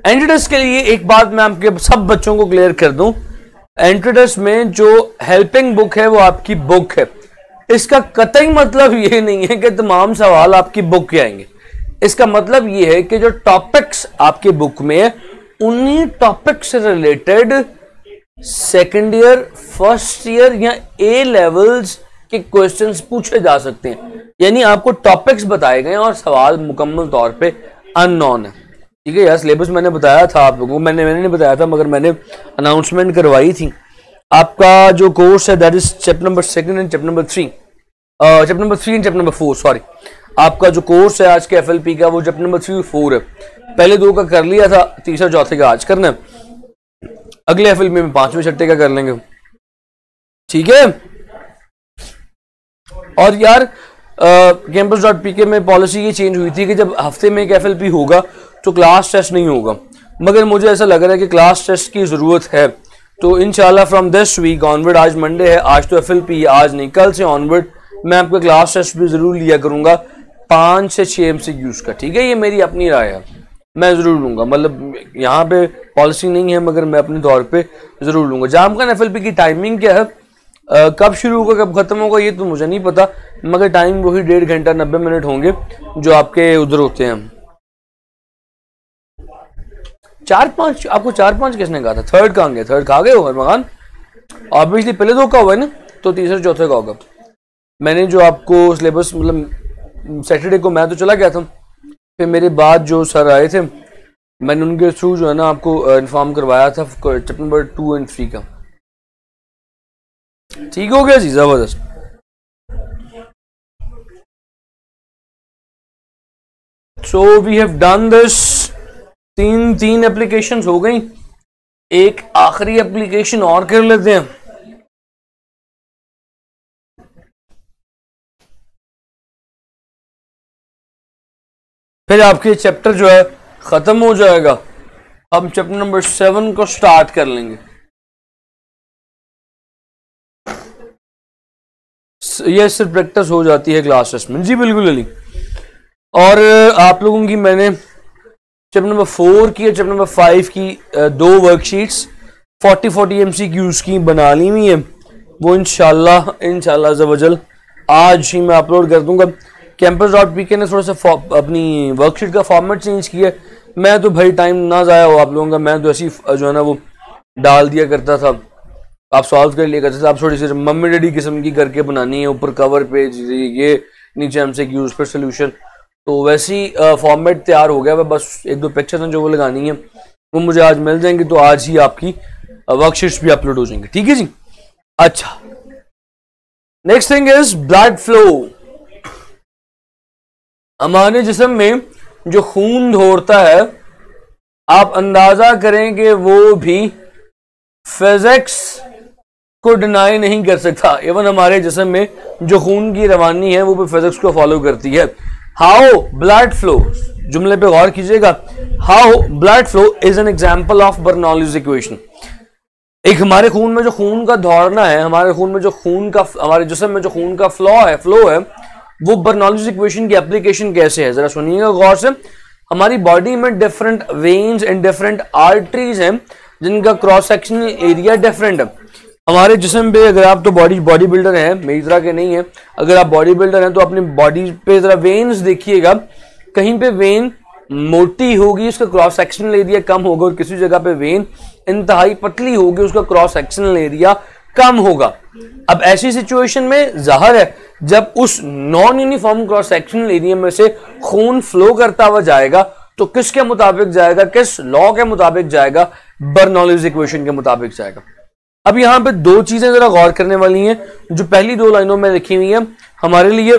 एंट्री के लिए एक बात मैं आपके सब बच्चों को क्लियर कर दूं, एंट्री में जो हेल्पिंग बुक है वो आपकी बुक है। इसका कतई मतलब ये नहीं है कि तमाम सवाल आपकी बुक के आएंगे। इसका मतलब ये है कि जो टॉपिक्स आपकी बुक में है उन्हीं टॉपिक से related second year, first year या A लेवल्स के क्वेश्चंस पूछे जा सकते हैं। यानी आपको टॉपिक्स बताए गए और सवाल मुकम्मल तौर पे अननोन है। ठीक है यार, सिलेबस मैंने बताया था आप लोगों को, मैंने नहीं बताया था मगर मैंने अनाउंसमेंट करवाई थी। आपका जो कोर्स है that is chapter number 2 and chapter number 3, chapter number 3 and chapter number 4 sorry. आपका जो कोर्स है आज के FLP का वो चैप्टर नंबर 3 और 4 है। पहले 2 का कर लिया था, तीसरा चौथे का आज करना है। अगले FLP में 5वें छठे का कर लेंगे। ठीक है। और यार campus.pk में पॉलिसी ये चेंज हुई थी कि जब हफ्ते में एक FLP होगा तो क्लास टेस्ट नहीं होगा, मगर मुझे ऐसा लग रहा है कि क्लास टेस्ट की जरूरत है। तो इंशाल्लाह फ्रॉम दिस वीक ऑनवर्ड, आज मंडे है, आज तो FLP आज नहीं, कल से ऑनवर्ड मैं आपका क्लास टेस्ट भी जरूर लिया करूंगा 5 से 6 MCQs का। ठीक है, ये मेरी अपनी राय है, मैं जरूर लूंगा। मतलब यहाँ पे पॉलिसी नहीं है मगर मैं अपने तौर पे जरूर लूंगा। जामखान FLP की टाइमिंग क्या है, कब शुरू होगा कब खत्म होगा ये तो मुझे नहीं पता, मगर टाइम वही 1.5 घंटा 90 मिनट होंगे जो आपके उधर होते हैं। 4-5 आपको 4-5 किसने कहा था? थर्ड कहाँ गए? थर्ड खा गए हो मकान? ऑब्वियसली पहले 2 का हुआ है ना, तो तीसरे चौथे का होगा। मैंने जो आपको सिलेबस मतलब सैटरडे को मैं तो चला गया था, फिर मेरे बाद जो सर आए थे मैंने उनके थ्रू जो है ना आपको इन्फॉर्म करवाया था चैप्टर नंबर 2 एंड 3 का। ठीक हो गया जी, जबरदस्त। So we have done this. तीन एप्लीकेशंस हो गई, एक आखिरी एप्लीकेशन और कर लेते हैं। फिर आपके चैप्टर जो है खत्म हो जाएगा, हम चैप्टर नंबर 7 को स्टार्ट कर लेंगे। ये सिर्फ प्रैक्टिस हो जाती है क्लास टेस्ट में। जी बिल्कुल अली। और आप लोगों की मैंने चैप्टर नंबर 4 की और चैप्टर नंबर 5 की 2 वर्कशीट्स 40 MCQs की बना ली हुई है। वो इंशाल्लाह ज़वजल आज ही मैं अपलोड कर दूंगा। campus.pk ने थोड़ा सा अपनी वर्कशीट का फॉर्मेट चेंज किया। मैं तो भाई टाइम ना ज़ाया हो आप लोगों का, मैं तो ऐसी जो है ना वो डाल दिया करता था, आप सॉल्व कर लिया करते थे। आप थोड़ी सी मम्मी डैडी किस्म की करके बनानी है, ऊपर कवर पेज ये, नीचे MCQs पर सोल्यूशन, तो वैसी फॉर्मेट तैयार हो गया। वह बस 1-2 पिक्चर हैं जो वो लगानी है, वो मुझे आज मिल जाएंगे, तो आज ही आपकी वर्कशीट्स भी अपलोड हो जाएंगे। ठीक है जी। अच्छा, next thing is blood flow. हमारे जिस्म में जो खून दौड़ता है, आप अंदाजा करें कि वो भी फिजिक्स को डिनाई नहीं कर सकता। इवन हमारे जिस्म में जो खून की रवानी है वो भी फिजिक्स को फॉलो करती है। हाउ ब्लड फ्लो, जुमले पे गौर कीजिएगा, how blood flow is an example of Bernoulli's equation. एक हमारे खून में जो खून का दौड़ना है, हमारे खून में जो खून का, हमारे जिस्म में जो खून का फ्लो है वो बर्नौलीज इक्वेशन की एप्लीकेशन कैसे है, जरा सुनिएगा गौर से। हमारी बॉडी में different veins and different arteries हैं जिनका क्रॉस सेक्शनल एरिया डिफरेंट है। हमारे जिस्म पे अगर आप तो बॉडी बिल्डर हैं, मेरी तरह के नहीं है, अगर आप बॉडी बिल्डर हैं तो अपनी बॉडी पे जरा वेन्स देखिएगा, कहीं पे वेन मोटी होगी उसका क्रॉस सेक्शनल एरिया कम होगा, और किसी जगह पे वेन इंतहाई पतली होगी उसका क्रॉस सेक्शनल एरिया कम होगा। अब ऐसी सिचुएशन में जाहिर है जब उस non uniform cross sectional area में से खून फ्लो करता हुआ जाएगा तो किसके मुताबिक जाएगा, किस लॉ के मुताबिक जाएगा, बर्नौलीज इक्वेशन के मुताबिक जाएगा। अब यहां पे दो चीजें जरा गौर करने वाली हैं जो पहली दो लाइनों में लिखी हुई है, हमारे लिए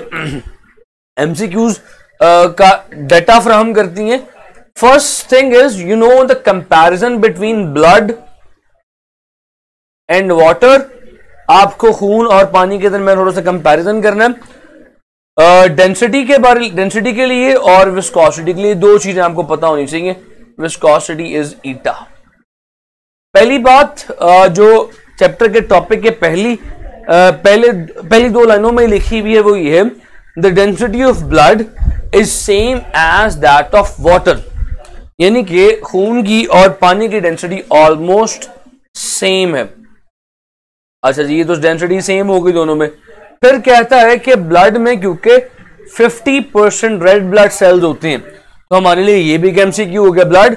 एमसीक्यूज का डाटा फराहम करती हैं। First thing is you know the comparison between blood and water. आपको खून और पानी के दरमियान थोड़ा सा कंपैरिजन करना है। डेंसिटी के लिए और विस्कोसिटी के लिए दो चीजें आपको पता होनी चाहिए। Viscosity is eta. पहली बात जो चैप्टर के टॉपिक के पहली दो लाइनों में लिखी हुई है वो ये है, the density of blood is same as that of water, यानी कि खून की और पानी की डेंसिटी ऑलमोस्ट सेम है। अच्छा जी, ये तो डेंसिटी सेम होगी दोनों में। फिर कहता है कि ब्लड में क्योंकि 50% रेड ब्लड सेल्स होते हैं तो हमारे लिए ये भी एमसीक्यू हो गया, ब्लड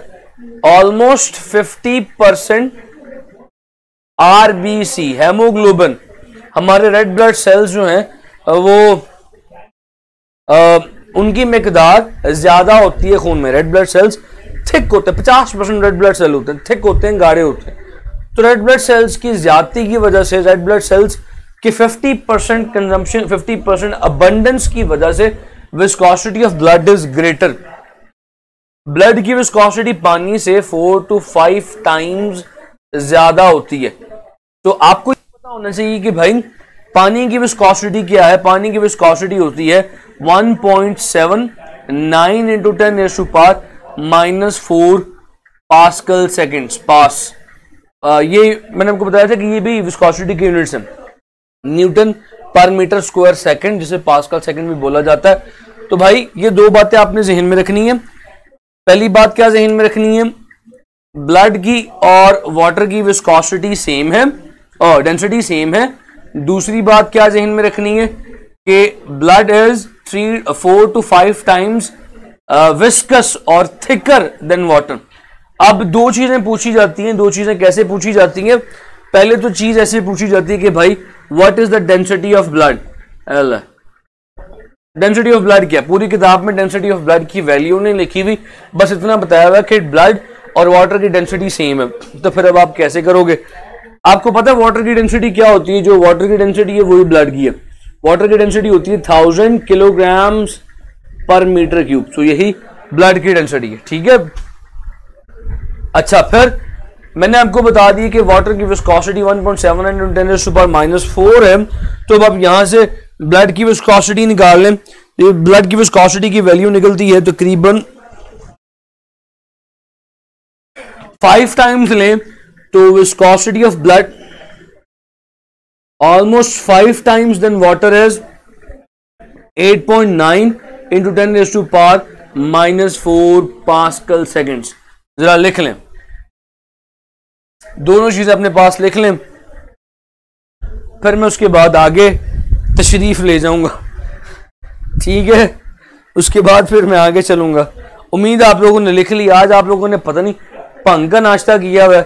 ऑलमोस्ट 50% आरबीसी हेमोग्लोबिन, हमारे रेड ब्लड सेल्स जो हैं वो उनकी मिकदार ज्यादा होती है खून में। रेड ब्लड सेल्स थिक होते हैं, 50% रेड ब्लड सेल होते हैं, थिक होते हैं, गाढ़े होते हैं। तो रेड ब्लड सेल्स की ज्यादती की वजह से, रेड ब्लड सेल्स की 50% कंजम्पशन, 50% अबंडेंस की वजह से viscosity of blood is greater. Blood की विस्कोसिटी पानी से 4 to 5 टाइम्स ज्यादा होती है। तो आपको पता होना चाहिए कि भाई पानी की विस्कोसिटी क्या है। पानी की विस्कोसिटी होती है 1.79 into 10⁻⁻⁴ पास्कल सेकेंड्स। पास ये मैंने आपको बताया था कि ये भी विस्कोसिटी की यूनिट्स हैं, न्यूटन पर मीटर स्क्वायर सेकंड, जिसे पास्कल सेकंड भी बोला जाता है। तो भाई ये दो बातें आपने जहन में रखनी है। पहली बात क्या जहन में रखनी है, ब्लड की और वाटर की विस्कोसिटी सेम है और डेंसिटी सेम है। दूसरी बात क्या जहन में रखनी है कि blood is 4 to 5 times viscous और थिकर देन वाटर। अब दो चीजें पूछी जाती हैं। दो चीजें कैसे पूछी जाती हैं? पहले तो चीज ऐसे पूछी जाती है कि भाई what is the density of blood. Density of blood क्या? पूरी किताब में डेंसिटी ऑफ ब्लड की वैल्यू नहीं लिखी हुई, बस इतना बताया हुआ कि ब्लड और वाटर की डेंसिटी सेम है। तो फिर अब आप कैसे करोगे? आपको पता है वाटर की डेंसिटी क्या होती है? जो वाटर की डेंसिटी है वही ब्लड की है। वाटर की डेंसिटी होती है 1000 किलोग्राम्स पर मीटर क्यूब। तो यही ब्लड की डेंसिटी है, ठीक है। अच्छा, फिर मैंने आपको बता दी कि वाटर की विस्कोसिटी 1.79 into 10⁻⁻⁴ है। तो अब आप यहां से ब्लड की विस्कोसिटी निकाल लें। ये ब्लड की विस्कोसिटी की वैल्यू निकलती है तकरीबन 5 टाइम्स लें तो viscosity of blood almost 5 times than water is 8.9 into 10⁻⁻⁴ pascal seconds. जरा लिख लें, दोनों चीजें अपने पास लिख लें, फिर मैं उसके बाद आगे तशरीफ ले जाऊंगा, ठीक है। उसके बाद फिर मैं आगे चलूंगा। उम्मीद है आप लोगों ने लिख ली। आज आप लोगों ने पता नहीं भंग का नाश्ता किया हुआ है,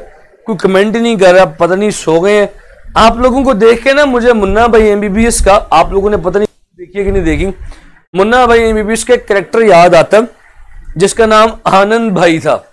कोई कमेंट नहीं कर रहा, पता नहीं सो गए हैं। आप लोगों को देख के ना मुझे मुन्ना भाई एमबीबीएस का, आप लोगों ने पता नहीं देखी कि नहीं देखी, मुन्ना भाई एमबीबीएस का कैरेक्टर याद आता जिसका नाम आनंद भाई था।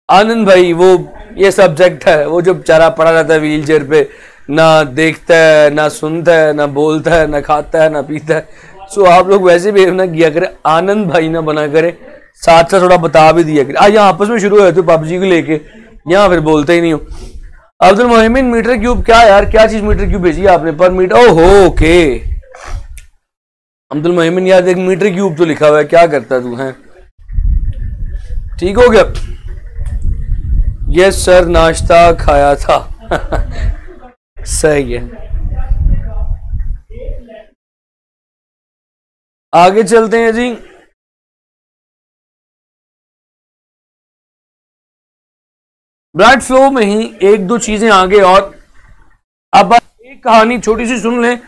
आनंद भाई वो ये सब्जेक्ट है, वो जो बेचारा पड़ा रहता है व्हील चेयर पे, ना देखता है, ना सुनता है, ना बोलता है, ना खाता है, ना पीता है। सो आप लोग वैसे भी ना किया करें, आनंद भाई ना बना करे, साथ साथ थोड़ा बता भी दिया करें। आज यहाँ आपस में शुरू हुए थे पबजी को लेके, यहाँ फिर बोलते ही नहीं हो। अब्दुल मोहमिन मीटर क्यूब क्या यार, क्या चीज मीटर क्यूब भेजी आपने? पर मीटर, ओहो ओके अब्दुल मोहमिन यार देख मीटर क्यूब तो लिखा हुआ है, क्या करता तू है? ठीक हो गया। यस सर नाश्ता खाया था। सही है, आगे चलते हैं जी। ब्लड फ्लो में ही एक दो चीजें आगे, और अब एक कहानी छोटी सी सुन लें,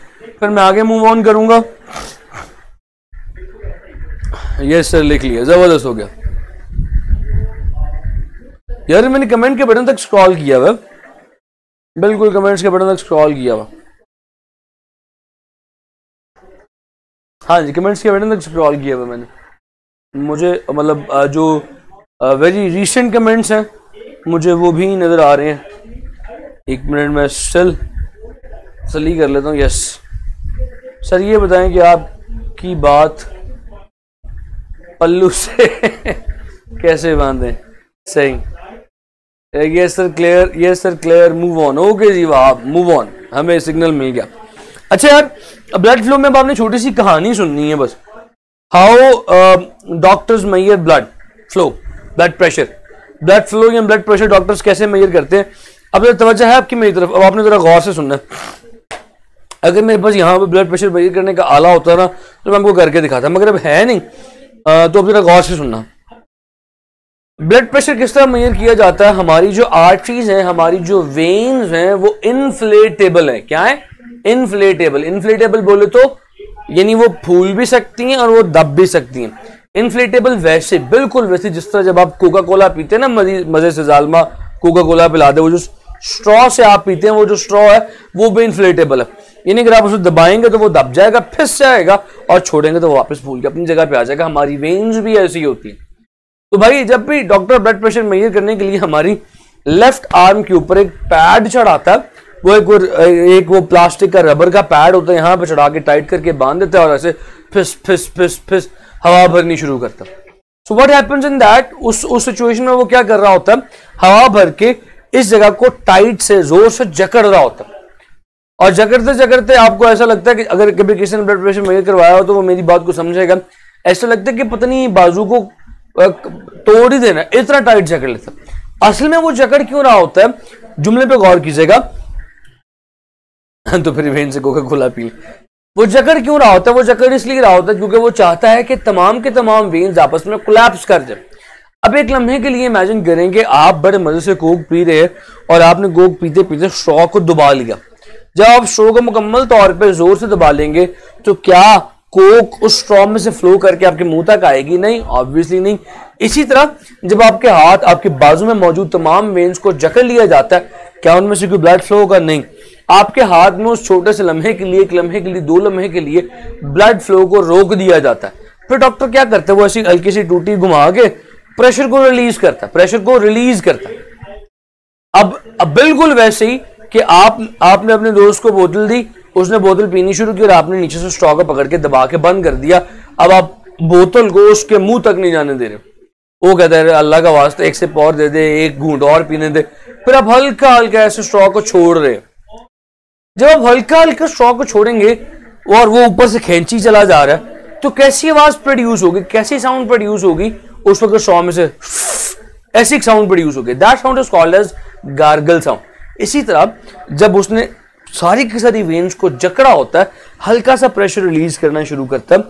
फिर मैं आगे मूव ऑन करूंगा। यस सर, लिख लिया, जबरदस्त हो गया यार। मैंने कमेंट के बटन तक स्क्रॉल किया हुआ, बिल्कुल कमेंट्स के बटन तक स्क्रॉल किया हुआ। हाँ जी, कमेंट्स के बटन तक स्क्रॉल किया हुआ मैंने। मुझे मतलब जो वेरी रीसेंट कमेंट्स हैं मुझे वो भी नजर आ रहे हैं। एक मिनट में स्टिल सली कर लेता हूँ। यस सर, ये बताएं कि आपकी बात पल्लू से कैसे बांधें। सही, yes sir clear, yes sir clear, move on. Okay जी, वाह, मूव ऑन, हमें सिग्नल मिल गया। अच्छा यार, ब्लड फ्लो में अब आपने छोटी सी कहानी सुननी है बस। How doctors measure blood flow, blood pressure, blood flow या ब्लड प्रेशर डॉक्टर्स कैसे मेजर करते हैं। अब तवज्जो है आपकी मेरी तरफ, अब आपने जरा गौर से सुनना है। अगर मेरे पास यहाँ पे ब्लड प्रेशर मेजर करने का आला होता ना तो मैं आपको करके दिखाता, मगर अब है नहीं, तो अब जरा गौर से सुनना। ब्लड प्रेशर किस तरह मेजर किया जाता है। हमारी जो आर्टरीज हैं, हमारी जो वेन्स हैं, वो इनफ्लेटेबल है। क्या है? इनफ्लेटेबल। इनफ्लेटेबल बोले तो यानी वो फूल भी सकती हैं और वो दब भी सकती हैं। इनफ्लेटेबल वैसे, बिल्कुल वैसे जिस तरह जब आप कोका कोला पीते हैं ना, मजे से जालमा कोका कोला पिला दे, वो जो स्ट्रॉ से आप पीते हैं, वो जो स्ट्रॉ है वो भी इनफ्लेटेबल है। यानी अगर आप उसे दबाएंगे तो वो दब जाएगा, फिस जाएगा, और छोड़ेंगे तो वो वापस फूल के अपनी जगह पे आ जाएगा। हमारी वेन्स भी ऐसी होती है। तो भाई जब भी डॉक्टर ब्लड प्रेशर मेजर करने के लिए हमारी लेफ्ट आर्म के ऊपर एक पैड चढ़ाता है, वो एक वो प्लास्टिक का रबर का पैड होता है, यहाँ पे चढ़ा के टाइट करके बांध देता है और ऐसे फिस फिस फिस फिस हवा भरनी शुरू करता है। So what happens in that, उस सिचुएशन में वो क्या कर रहा होता है, हवा भर के इस जगह को टाइट से जोर से जकड़ रहा होता है। और जकड़ते जकड़ते आपको ऐसा लगता है कि अगर कभी किसी ने ब्लड प्रेशर मेजर करवाया हो तो वो मेरी बात को समझेगा, ऐसा लगता है कि पता नहीं बाजू को तोड़ ही देना, इतना टाइट जकड़ लेता है। असल में वो जकड़ क्यों रहा होता है, जुमले पे गौर कीजिएगा तो फिर वेन से कोका कोला पी। वो जकड़ क्यों रहा होता है, वो जकड़ इसलिए रहा होता है क्योंकि वो चाहता है कि तमाम के तमाम वेन्स आपस में कोलैप्स कर जाए। अब एक लम्हे के लिए इमेजिन करें कि आप बड़े मजे से कोक पी रहे हैं और आपने कोक पीते पीते स्ट्रॉ को दबा लिया। जब आप स्ट्रॉ को मुकम्मल तौर पे जोर से दबा लेंगे तो क्या कोक उस स्ट्रॉ में से फ्लो करके आपके मुंह तक आएगी? नहीं, ऑब्वियसली नहीं। इसी तरह जब आपके हाथ, आपके बाजू में मौजूद तमाम वेन्स को जकड़ लिया जाता है, क्या उनमें से कोई ब्लड फ्लो होगा? नहीं। आपके हाथ में उस छोटे से लम्हे के लिए, एक लम्हे के लिए, दो लम्हे के लिए ब्लड फ्लो को रोक दिया जाता है। फिर डॉक्टर क्या करता है, वो ऐसी हल्की सी टूटी घुमा के प्रेशर को रिलीज करता है, प्रेशर को रिलीज करता है। अब बिल्कुल वैसे ही कि आपने अपने दोस्त को बोतल दी, उसने बोतल पीनी शुरू की और आपने नीचे से स्ट्रॉ को पकड़ के दबा के बंद कर दिया। अब आप बोतल को उसके मुंह तक नहीं जाने दे रहे। वो कहता है अल्लाह का वास्ता एक सिप और दे दे, एक घूंट और पीने दे। फिर आप हल्का हल्का ऐसे स्ट्रॉ को छोड़ रहे। जब आप हल्का हल्का स्ट्रॉ को छोड़ेंगे और वो ऊपर से खींची चला जा रहा है तो कैसी आवाज प्रोड्यूस होगी, कैसी साउंड प्रोड्यूस होगी? उस वक्त स्ट्रॉ में से ऐसी साउंड प्रोड्यूस होगी। That sound is called as gargle sound. इसी तरह जब उसने सारी की सारी वेन्स को जकड़ा होता है, हल्का सा प्रेशर रिलीज करना शुरू करता है,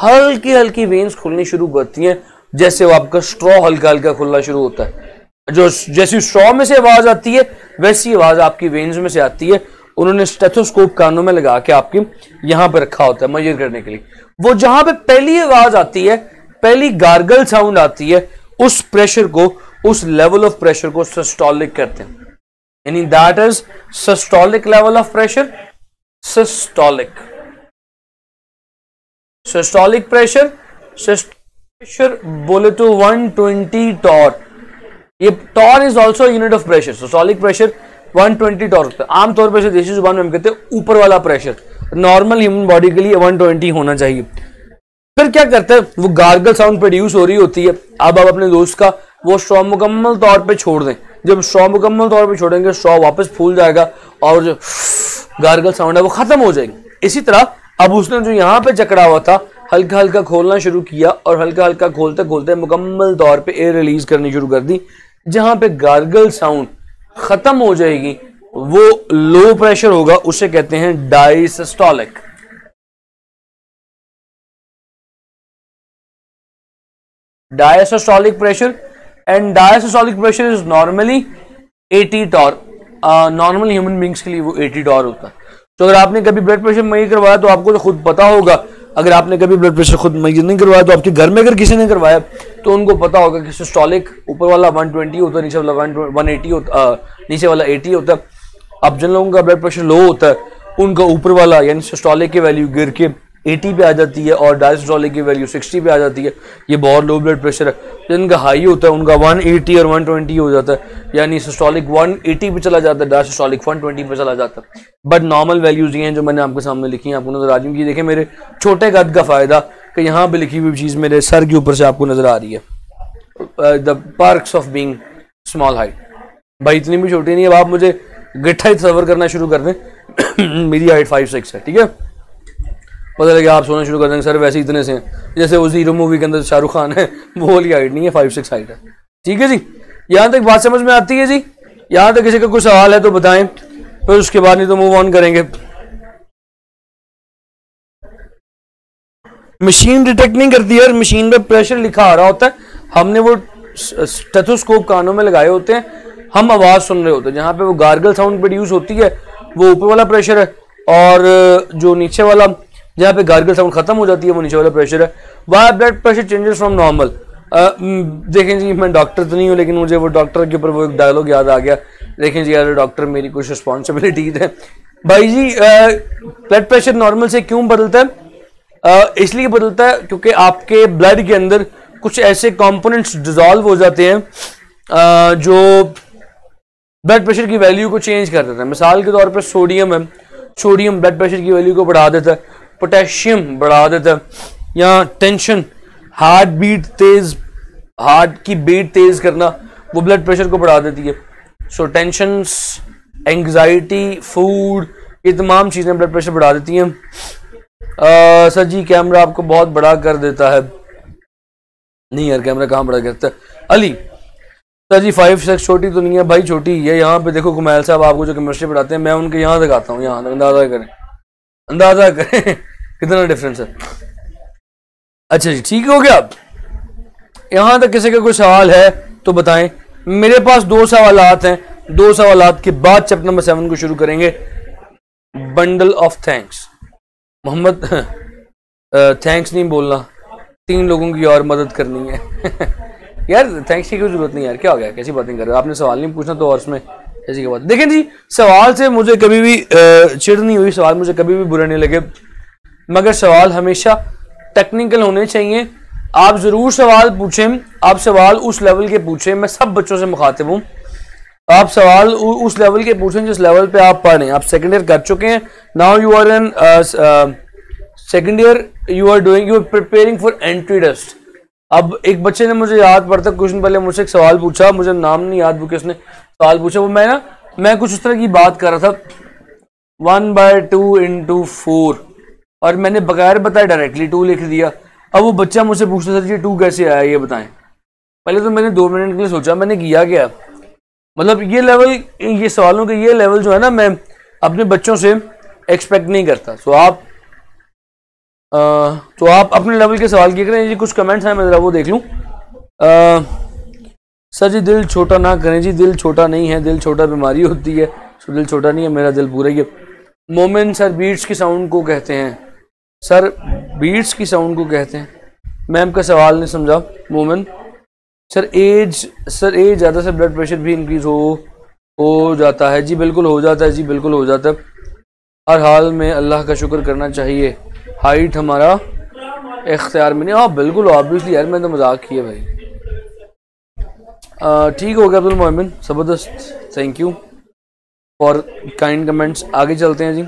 हल्की हल्की वेन्स खुलनी शुरू करती हैं, जैसे वो आपका स्ट्रॉ हल्का हल्का खुलना शुरू होता है। जो जैसी स्ट्रॉ में से आवाज आती है वैसी आवाज आपकी वेन्स में से आती है। उन्होंने स्टेथोस्कोप कानों में लगा के आपके यहां पर रखा होता है मेजर करने के लिए। वो जहां पे पहली आवाज आती है, पहली गार्गल साउंड आती है, उस प्रेशर को, उस लेवल ऑफ प्रेशर को सिस्टोलिक कहते हैं। यानी that is systolic level of pressure. Systolic, systolic pressure, pressure बोले तो 120 टॉर। ये torr is also unit of pressure. Systolic pressure 120 torr होता है। आमतौर पर देसी जुबान में हम कहते हैं ऊपर वाला प्रेशर। नॉर्मल ह्यूमन बॉडी के लिए 120 होना चाहिए। फिर क्या करता है, वो गार्गल साउंड प्रोड्यूस हो रही होती है। अब आप अपने दोस्त का वो स्ट्रॉ मुकम्मल तौर पे छोड़ दें। जब स्ट्रॉ मुकम्मल तौर पे छोड़ेंगे, स्ट्रॉ वापस फूल जाएगा और जो गार्गल साउंड है वो खत्म हो जाएगी। इसी तरह अब उसने जो यहाँ पे जकड़ा हुआ था, हल्का हल्का खोलना शुरू किया और हल्का हल्का खोलते खोलते मुकम्मल तौर पे एयर रिलीज करनी शुरू कर दी। जहां पे गार्गल साउंड खत्म हो जाएगी वो लो प्रेशर होगा, उसे कहते हैं diastolic. Diastolic pressure, and diastolic pressure is normally 80 torr. Normal human beings के लिए वो 80 टॉर होता है। तो अगर आपने कभी ब्लड प्रेशर मेजर करवाया तो आपको तो खुद पता होगा। अगर आपने कभी ब्लड प्रेशर खुद मेजर नहीं करवाया तो आपके घर में अगर किसी ने करवाया तो उनको पता होगा कि सिस्टोलिक ऊपर वाला 120 होता है, नीचे वाला 180 होता, नीचे वाला 80 होता है। अब जिन लोगों का ब्लड प्रेशर लो होता है उनका ऊपर वाला यानी सिस्टोलिक की वैल्यू गिर के 80 पे आ जाती है और डायसिस्टोलिक की वैल्यू 60 पे आ जाती है। ये बहुत लो ब्लड प्रेशर है। जिनका हाई होता है उनका 180 और 120 हो जाता है, यानी सिस्टोलिक 180 पे चला जाता है, डायसिस्टोलिक 120 पे चला जाता है। बट नॉर्मल वैल्यूज ये हैं जो मैंने आपके सामने लिखी हैं, आपको नजर आ रही है। देखें मेरे छोटे कद का फायदा कि यहाँ पे लिखी हुई चीज मेरे सर के ऊपर से आपको नजर आ रही है, the perks of being small height. भाई इतनी भी छोटी नहीं है, अब आप मुझे गिट्ठा ही तस्वर करना शुरू कर दें मेरी हाइट 5'6" है, ठीक है। पता लगे आप सोना शुरू कर देंगे सर वैसे इतने से हैं, जैसे वो जीरो मूवी के अंदर शाहरुख खान है, वो वाली हाइट नहीं है, 5'6" हाइट है, ठीक है जी। यहाँ तक बात समझ में आती है जी? यहाँ तक किसी का कोई सवाल है तो बताएं, फिर उसके बाद नहीं तो मूव ऑन करेंगे। मशीन डिटेक्ट नहीं करती है, मशीन पे प्रेशर लिखा आ रहा होता है, हमने वो स्टेथोस्कोप कानों में लगाए होते हैं, हम आवाज सुन रहे होते हैं। जहाँ पे वो गार्गल साउंड प्रोड्यूस होती है वो ऊपर वाला प्रेशर है, और जो नीचे वाला जहाँ पे गार्गल साउंड खत्म हो जाती है वो नीचे वाला प्रेशर है। Why blood pressure changes from normal. देखें जी, मैं डॉक्टर तो नहीं हूँ लेकिन मुझे वो डॉक्टर के ऊपर वो एक डायलॉग याद आ गया। देखें जी यार डॉक्टर मेरी कुछ रिस्पॉन्सिबिलिटीज है। भाई जी ब्लड प्रेशर नॉर्मल से क्यों बदलता है? इसलिए बदलता है क्योंकि आपके ब्लड के अंदर कुछ ऐसे कंपोनेंट्स डिजॉल्व हो जाते हैं जो ब्लड प्रेशर की वैल्यू को चेंज कर देता है। मिसाल के तौर पर सोडियम है, सोडियम ब्लड प्रेशर की वैल्यू को बढ़ा देता है, पोटेशियम बढ़ा देता है, या टेंशन हार्ट बीट तेज, हार्ट की बीट तेज करना वो ब्लड प्रेशर को बढ़ा देती है। सो टेंशन, एंग्जाइटी, फूड, ये तमाम चीजें ब्लड प्रेशर बढ़ा देती हैं। सर जी कैमरा आपको बहुत बड़ा कर देता है। नहीं यार कैमरा कहाँ बड़ा करता है? अली सर जी 5'6" छोटी तो नहीं है भाई, छोटी ही है। यहाँ पे देखो कुमैल साहब आपको जो केमिस्ट्री पढ़ाते हैं मैं उनके यहाँ तक आता हूँ, यहाँ तक अंदाजा करें कितना डिफरेंस है। अच्छा जी ठीक हो गया। यहाँ तक किसी का कोई सवाल है तो बताएं। मेरे पास 2 सवालात हैं, 2 सवालात के बाद चैप्टर नंबर 7 को शुरू करेंगे। Bundle of thanks. Mohammad thanks नहीं बोलना, 3 लोगों की और मदद करनी है यार थैंक्स की कोई जरूरत नहीं यार, क्या हो गया, कैसी बातें कर रहे हो? आपने सवाल नहीं पूछना तो और उसमें ऐसी क्या बात। देखें जी सवाल से मुझे कभी भी चिढ़ नहीं हुई, सवाल मुझे कभी भी बुरा नहीं लगे, मगर सवाल हमेशा टेक्निकल होने चाहिए। आप जरूर सवाल पूछें, आप सवाल उस लेवल के पूछें। मैं सब बच्चों से मुखातिब हूँ, आप सवाल उस लेवल के पूछें जिस लेवल पे आप पढ़ रहे हैं। आप सेकेंड ईयर कर चुके हैं, now you are in second year, you are preparing for entry test. अब एक बच्चे ने मुझे याद पड़ता कुछ दिन पहले मुझसे एक सवाल पूछा, मुझे नाम नहीं याद वो किसने सवाल पूछा, वो मैं कुछ उस तरह की बात कर रहा था 1/2 × 4 और मैंने बगैर बताए डायरेक्टली 2 लिख दिया। अब वो बच्चा मुझसे पूछता था जी 2 कैसे आया ये बताएं। पहले तो मैंने 2 मिनट के लिए सोचा मैंने किया क्या, मतलब ये लेवल, ये सवालों के ये लेवल जो है ना मैं अपने बच्चों से एक्सपेक्ट नहीं करता। तो आप अपने लेवल के सवाल किए करें जी। कुछ कमेंट्स हैं मैं जरा वो देख लूं। सर जी दिल छोटा ना करें जी, दिल छोटा नहीं है, दिल छोटा बीमारी होती है, तो दिल छोटा नहीं है, मेरा दिल पूरा ही है। मोमिन सर बीट्स की साउंड को कहते हैं, सर बीट्स की साउंड को कहते हैं। मैम का सवाल नहीं समझा मोमिन। सर एज ज़्यादा से ब्लड प्रेशर भी इंक्रीज हो जाता है जी? बिल्कुल हो जाता है जी, बिल्कुल हो जाता है। हर हाल में अल्लाह का शुक्र करना चाहिए, हाइट हमारा इख्तियार में नहीं। हाँ बिल्कुल ऑब्वियसली यार, मैं तो मजाक किया भाई। ठीक हो गया अब्दुल मोमिन, ज़बरदस्त, thank you for kind comments. आगे चलते हैं जी।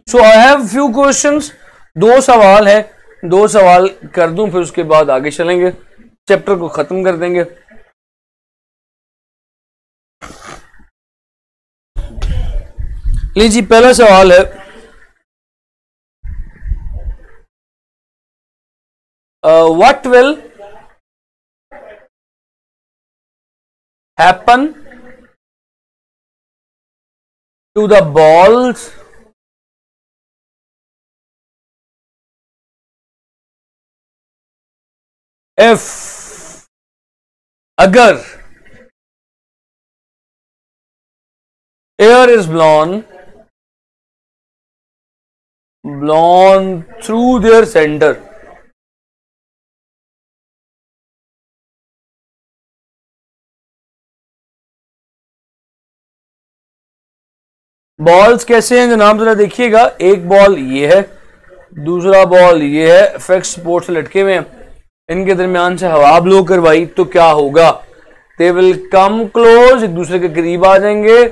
सो आई हैव फ्यू क्वेश्चंस, 2 सवाल है, 2 सवाल कर दूं फिर उसके बाद आगे चलेंगे, चैप्टर को खत्म कर देंगे। लीजिए जी पहला सवाल है, what will happen to the balls if अगर air is blown through their center. Balls कैसे हैं जनाब, जरा देखिएगा। एक बॉल ये है, दूसरा बॉल ये है, फिक्स सपोर्ट से लटके हुए हैं, इनके दरमियान से हवा ब्लो करवाई तो क्या होगा? दे विल कम क्लोज, एक दूसरे के करीब आ जाएंगे।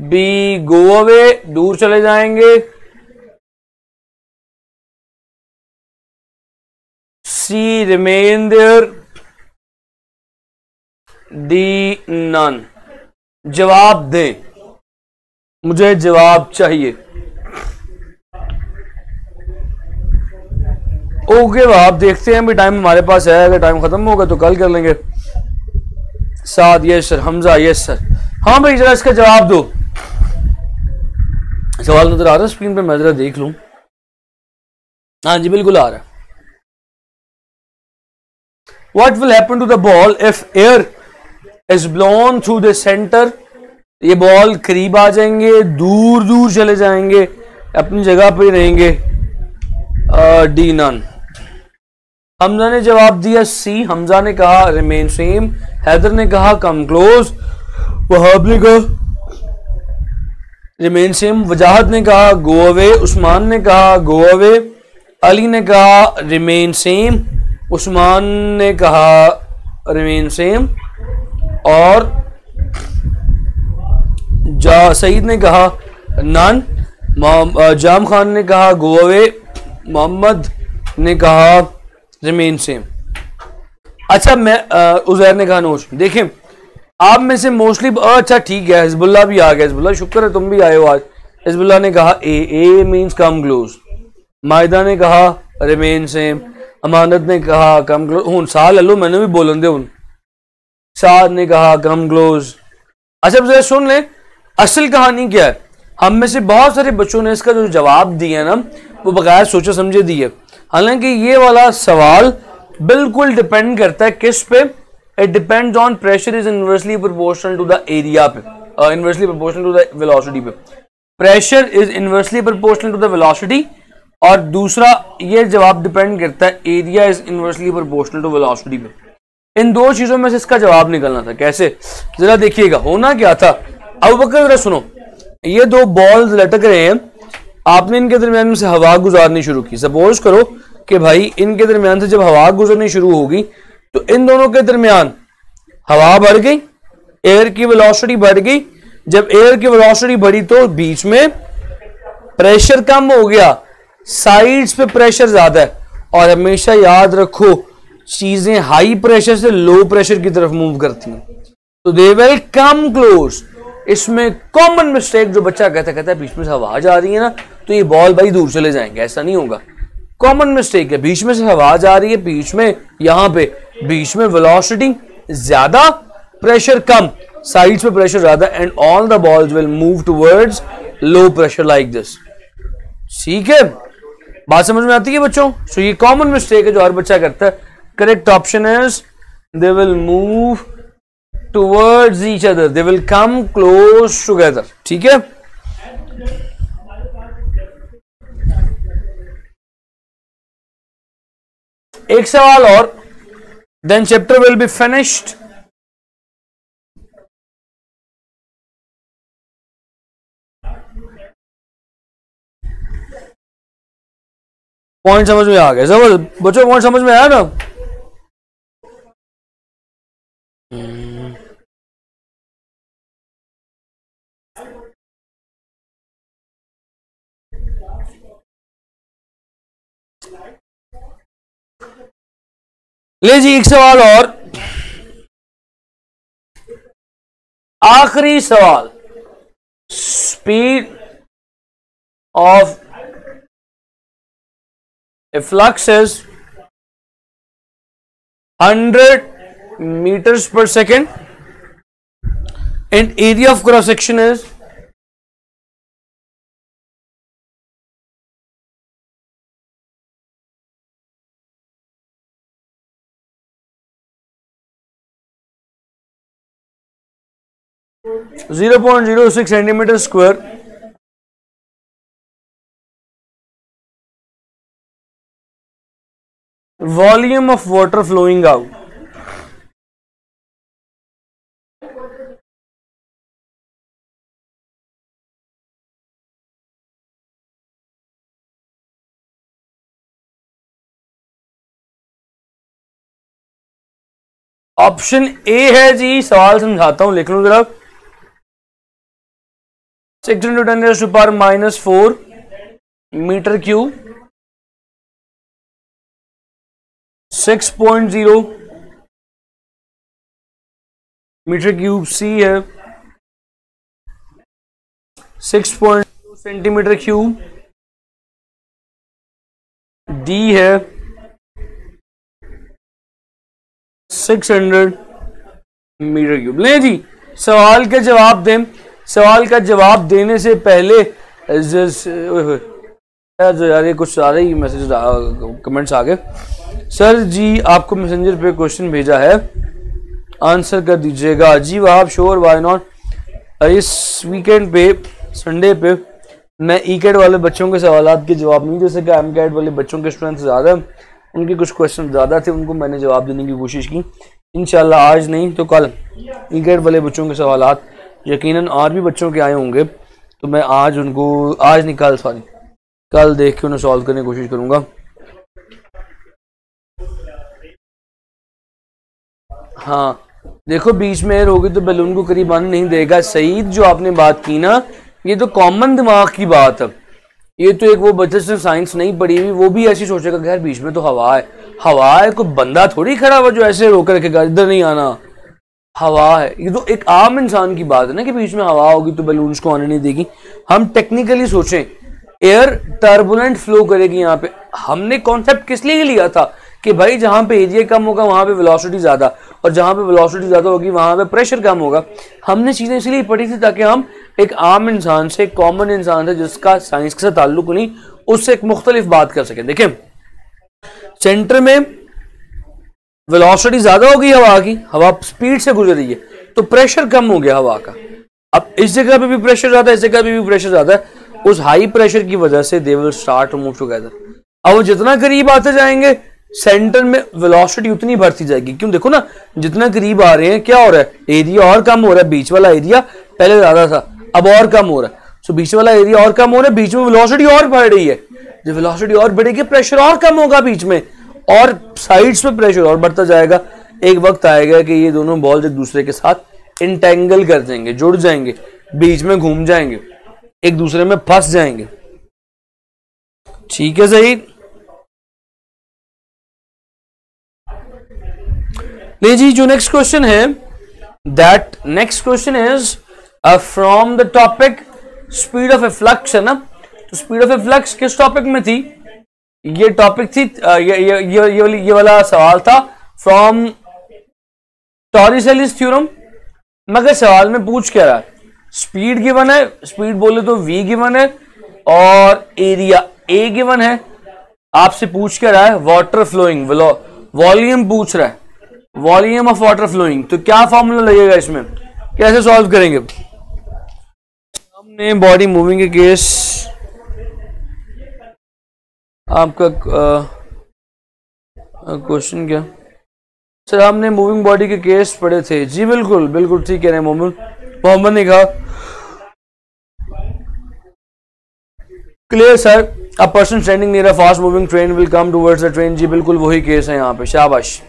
बी गो अवे, दूर चले जाएंगे। C remain there. D none. जवाब दें, मुझे जवाब चाहिए। ओके आप देखते हैं, भी टाइम हमारे पास है, अगर टाइम खत्म होगा तो कल कर लेंगे। साथ yes sir, Hamza yes sir. हाँ भाई जरा इसका जवाब दो। सवाल नजर आ रहा है स्क्रीन पे, मैं जरा देख लूं। हाँ जी बिल्कुल आ रहा है। What will happen to the ball if air is blown through the center? ये बॉल करीब आ जाएंगे, दूर दूर चले जाएंगे, अपनी जगह पे रहेंगे। D none. हमजा ने जवाब दिया सी। हमजा ने कहा रिमेन सेम, हैदर ने कहा कम क्लोज, वहाब ने कहा रिमेन सेम, वजाहत ने कहा गो अवे, उस्मान ने कहा गो अवे, अली ने कहा रिमेन सेम, उस्मान ने कहा रिमेन सेम, और सईद ने कहा नन, जाम खान ने कहा गो अवे, मोहम्मद ने कहा रिमेन सेम। अच्छा मैं उजैर ने कहा नोश। देखें आप में से मोस्टली अच्छा ठीक है, हिजबुल्लाह भी आ गया। हिजबुल्लाह शुक्र है तुम भी आए हो आज। हिजबुल्लाह ने कहा ए मींस कम क्लोज। मायदा ने कहा रिमेन सेम। अमानत ने कहा कम क्लोज। हूं साल लो मैंने भी बोलन दे हूं। साद ने कहा कम क्लोज। अच्छा जरा सुन ले असल कहानी क्या है। हम में से बहुत सारे बच्चों ने इसका जो जवाब दिया ना वो बगैर सोचे समझे दिए। हालांकि ये वाला सवाल बिल्कुल डिपेंड करता है किस पे? It depends on pressure is inversely proportional to the area पे, inversely proportional to the velocity पे। Pressure is inversely proportional to the velocity, और दूसरा ये जवाब डिपेंड करता है area is inversely proportional to velocity पे। इन दो चीजों में से इसका जवाब निकलना था। कैसे जरा देखिएगा। होना क्या था, अब बकर जरा सुनो, ये दो बॉल्स लटक रहे हैं, आपने इनके दरमियान में से हवा गुजारनी शुरू की। सपोज करो कि भाई इनके दरमियान से जब हवा गुजरनी शुरू होगी तो इन दोनों के दरमियान हवा बढ़ गई, एयर की वेलोसिटी बढ़ गई। जब एयर की वेलोसिटी बढ़ी तो बीच में प्रेशर कम हो गया, साइड्स पे प्रेशर ज्यादा है। और हमेशा याद रखो चीजें हाई प्रेशर से लो प्रेशर की तरफ मूव करती हैं, तो दे विल कम क्लोज। इसमें कॉमन मिस्टेक जो बच्चा कहता है बीच में से हवा जा रही है ना तो ये बॉल भाई दूर चले जाएंगे, ऐसा नहीं होगा। कॉमन मिस्टेक है, बीच में से हवा जा रही है, बीच में यहां पे बीच में वेलोसिटी ज्यादा, प्रेशर कम, साइड्स पे प्रेशर ज्यादा, and all the balls will move towards low pressure like this. ठीक है, बात समझ में आती है बच्चों? सो ये कॉमन मिस्टेक है जो हर बच्चा करता है। Correct option is they will move towards each other, they will come close together. ठीक है, एक सवाल और, then chapter will be finished. Point समझ में आ गया? जबरदस्त बच्चों, पॉइंट समझ में आया ना? ले जी एक सवाल और, आखिरी सवाल। Speed of a flux is 100 meters per second and area of cross section is 0.06 centimeter square. Volume of water flowing out. Option A है जी, सवाल समझाता हूं, लिख लो जरा। 610⁻⁴ metre cube 6.0 metre cube C है, 6.0 सेंटीमीटर क्यूब डी है, 600 metre cube. ले जी सवाल का जवाब दें। सवाल का जवाब देने से पहले यार ये कुछ सारे ही मैसेज कमेंट्स आ गए। सर जी आपको मैसेंजर पे क्वेश्चन भेजा है, आंसर कर दीजिएगा। जी वाह श्योर, व्हाई नॉट। इस वीकेंड पे संडे पे मैं ई कैट वाले बच्चों के सवालात के जवाब नहीं दे सका। एम कैट वाले बच्चों के स्ट्रेंथ ज़्यादा, उनके कुछ क्वेश्चन ज़्यादा थे, उनको मैंने जवाब देने की कोशिश की। इंशाल्लाह आज नहीं तो कल ई कैट वाले बच्चों के सवालात यकीनन और भी बच्चों के आए होंगे, तो मैं आज उनको, आज नहीं कल, सॉरी कल देख के उन्हें सॉल्व करने की कोशिश करूंगा। हाँ देखो बीच में एयर होगी तो बैलून को करीब आने नहीं देगा। सईद जो आपने बात की ना, ये तो कॉमन दिमाग की बात है। ये तो एक वो बच्चे से साइंस नहीं पढ़ी हुई वो भी ऐसी सोचेगा कि यार बीच में तो हवा है, हवा है, कोई बंदा थोड़ी खड़ा हुआ जो ऐसे रोक रखेगा इधर नहीं आना, हवा है। ये तो एक आम इंसान की बात है ना कि बीच में हवा होगी तो बैलून्स को आने नहीं देगी। हम टेक्निकली सोचें, एयर टर्बुलेंट फ्लो करेगी। यहाँ पे हमने कॉन्सेप्ट किस लिए लिया था कि भाई जहां पे एरिया कम होगा वहां पे वेलोसिटी ज्यादा, और जहां पे वेलोसिटी ज्यादा होगी वहां पे प्रेशर कम होगा। हमने चीजें इसलिए पढ़ी थी ताकि हम एक आम इंसान से, कॉमन इंसान से जिसका साइंस के साथ ताल्लुक नहीं, उससे एक मुख्तलिफ बात कर सकें। देखें सेंटर में वेलोसिटी ज्यादा होगी हवा की, हवा स्पीड से गुजर रही है तो प्रेशर कम हो गया हवा का। अब इस जगह पे भी प्रेशर ज्यादा है, इस जगह पे भी प्रेशर ज्यादा है, उस हाई प्रेशर की वजह से they will start to move together. अब वो जितना करीब आते जाएंगे सेंटर में वेलोसिटी उतनी बढ़ती जाएगी। क्यों, देखो ना जितना करीब आ रहे हैं क्या हो रहा है, एरिया और कम हो रहा है। बीच वाला एरिया पहले ज्यादा था अब और कम हो रहा है, सो बीच वाला एरिया और कम हो रहा है, बीच में वेलोसिटी और बढ़ रही है। जब वेलोसिटी और बढ़ेगी प्रेशर और कम होगा बीच में, और साइड्स में प्रेशर और बढ़ता जाएगा। एक वक्त आएगा कि ये दोनों बॉल्स एक दूसरे के साथ इंटेंगल कर जाएंगे, जुड़ जाएंगे, बीच में घूम जाएंगे, एक दूसरे में फंस जाएंगे। ठीक है सही। ले जी जो नेक्स्ट क्वेश्चन है, that next question is from the topic speed of A flux, है ना। तो स्पीड ऑफ ए फ्लक्स किस टॉपिक में थी? ये टॉपिक थी, ये वाला सवाल था फ्रॉम टॉरिसेलिस थ्योरम। मगर सवाल में पूछ क्या रहा है, स्पीड गिवन है, स्पीड बोले तो v गिवन है, और एरिया a गिवन है। आपसे पूछ क्या रहा है, वाटर फ्लोइंग, वॉल्यूम पूछ रहा है, वॉल्यूम ऑफ वाटर फ्लोइंग। तो क्या फॉर्मूला लगेगा इसमें, कैसे सॉल्व करेंगे? हमने बॉडी मूविंग के केस, आपका क्वेश्चन क्या सर, हमने मूविंग बॉडी के केस पढ़े थे। जी बिल्कुल बिल्कुल ठीक कह रहे हैं मोहम्मद ने कहा। Clear sir, a person standing near a fast moving train will come towards the train. जी बिल्कुल वही केस है यहाँ पे, शाबाश।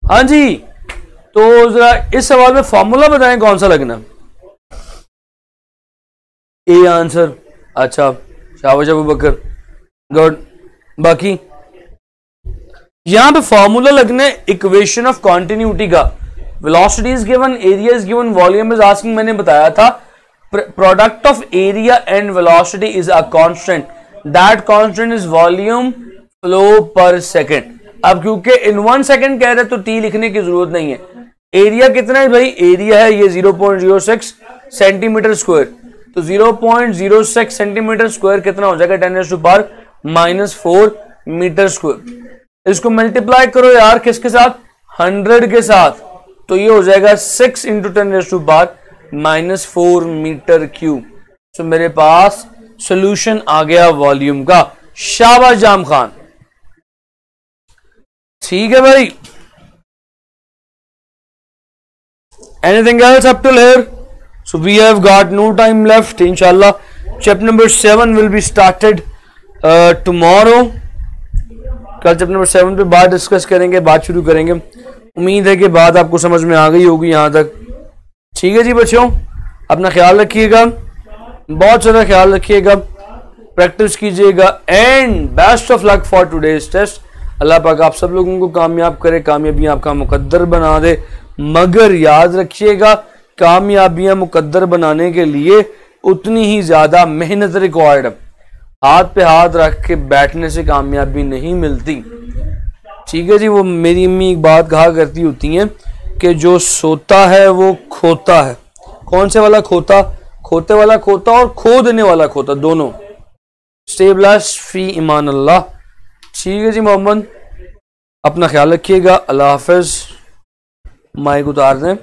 हाँ जी, तो जरा इस सवाल में फॉर्मूला बताएं कौन सा लगना। ए आंसर, अच्छा शाबाश अबू बकर, गुड। बाकी यहां पे फॉर्मूला लगना है इक्वेशन ऑफ कॉन्टिन्यूटी का। Velocity is given, area is given, volume is asking. मैंने बताया था product of area and velocity is a constant, that constant is volume flow पर सेकेंड। अब क्योंकि इन 1 सेकेंड कह रहे तो टी लिखने की जरूरत नहीं है, एरिया कितना है भाई, एरिया है ये 0.06 सेंटीमीटर स्क्वायर, तो 0.06 सेंटीमीटर स्क्वायर कितना हो जाएगा, 10⁻⁻⁻4 मीटर स्क्वायर। इसको मल्टीप्लाई करो यार किसके साथ, 100 के साथ, तो ये हो जाएगा 6 × 10⁻⁻4 मीटर क्यूब। तो मेरे पास सोल्यूशन आ गया वॉल्यूम का। शाबाश जाम खान, ठीक है भाई। Anything else up till here? So we have got no time left. Inshallah, chapter number 7 will be started tomorrow. कल चैप्टर नंबर 7 पे बात डिस्कस करेंगे, बात शुरू करेंगे। उम्मीद है कि बात आपको समझ में आ गई होगी यहाँ तक। ठीक है जी बच्चों, अपना ख्याल रखिएगा, बहुत ज़्यादा ख्याल रखिएगा, प्रैक्टिस कीजिएगा and best of luck for today's test. Allah पाक आप सब लोगों को कामयाब करे, कामयाबी आपका मुकद्दर बना दे। मगर याद रखिएगा, कामयाबियां मुकद्दर बनाने के लिए उतनी ही ज्यादा मेहनत रिक्वायर्ड है। हाथ पे हाथ रख के बैठने से कामयाबी नहीं मिलती। ठीक है जी, वो मेरी अम्मी एक बात कहा करती होती हैं कि जो सोता है वो खोता है। कौन से वाला खोता? खोते वाला खोता और खो देने वाला खोता, दोनों। स्टे ब्लेस्ड फी ईमान अल्लाह। ठीक है जी मोहम्मद, अपना ख्याल रखिएगा। अल्लाह हाफिज। माइक उतार दें।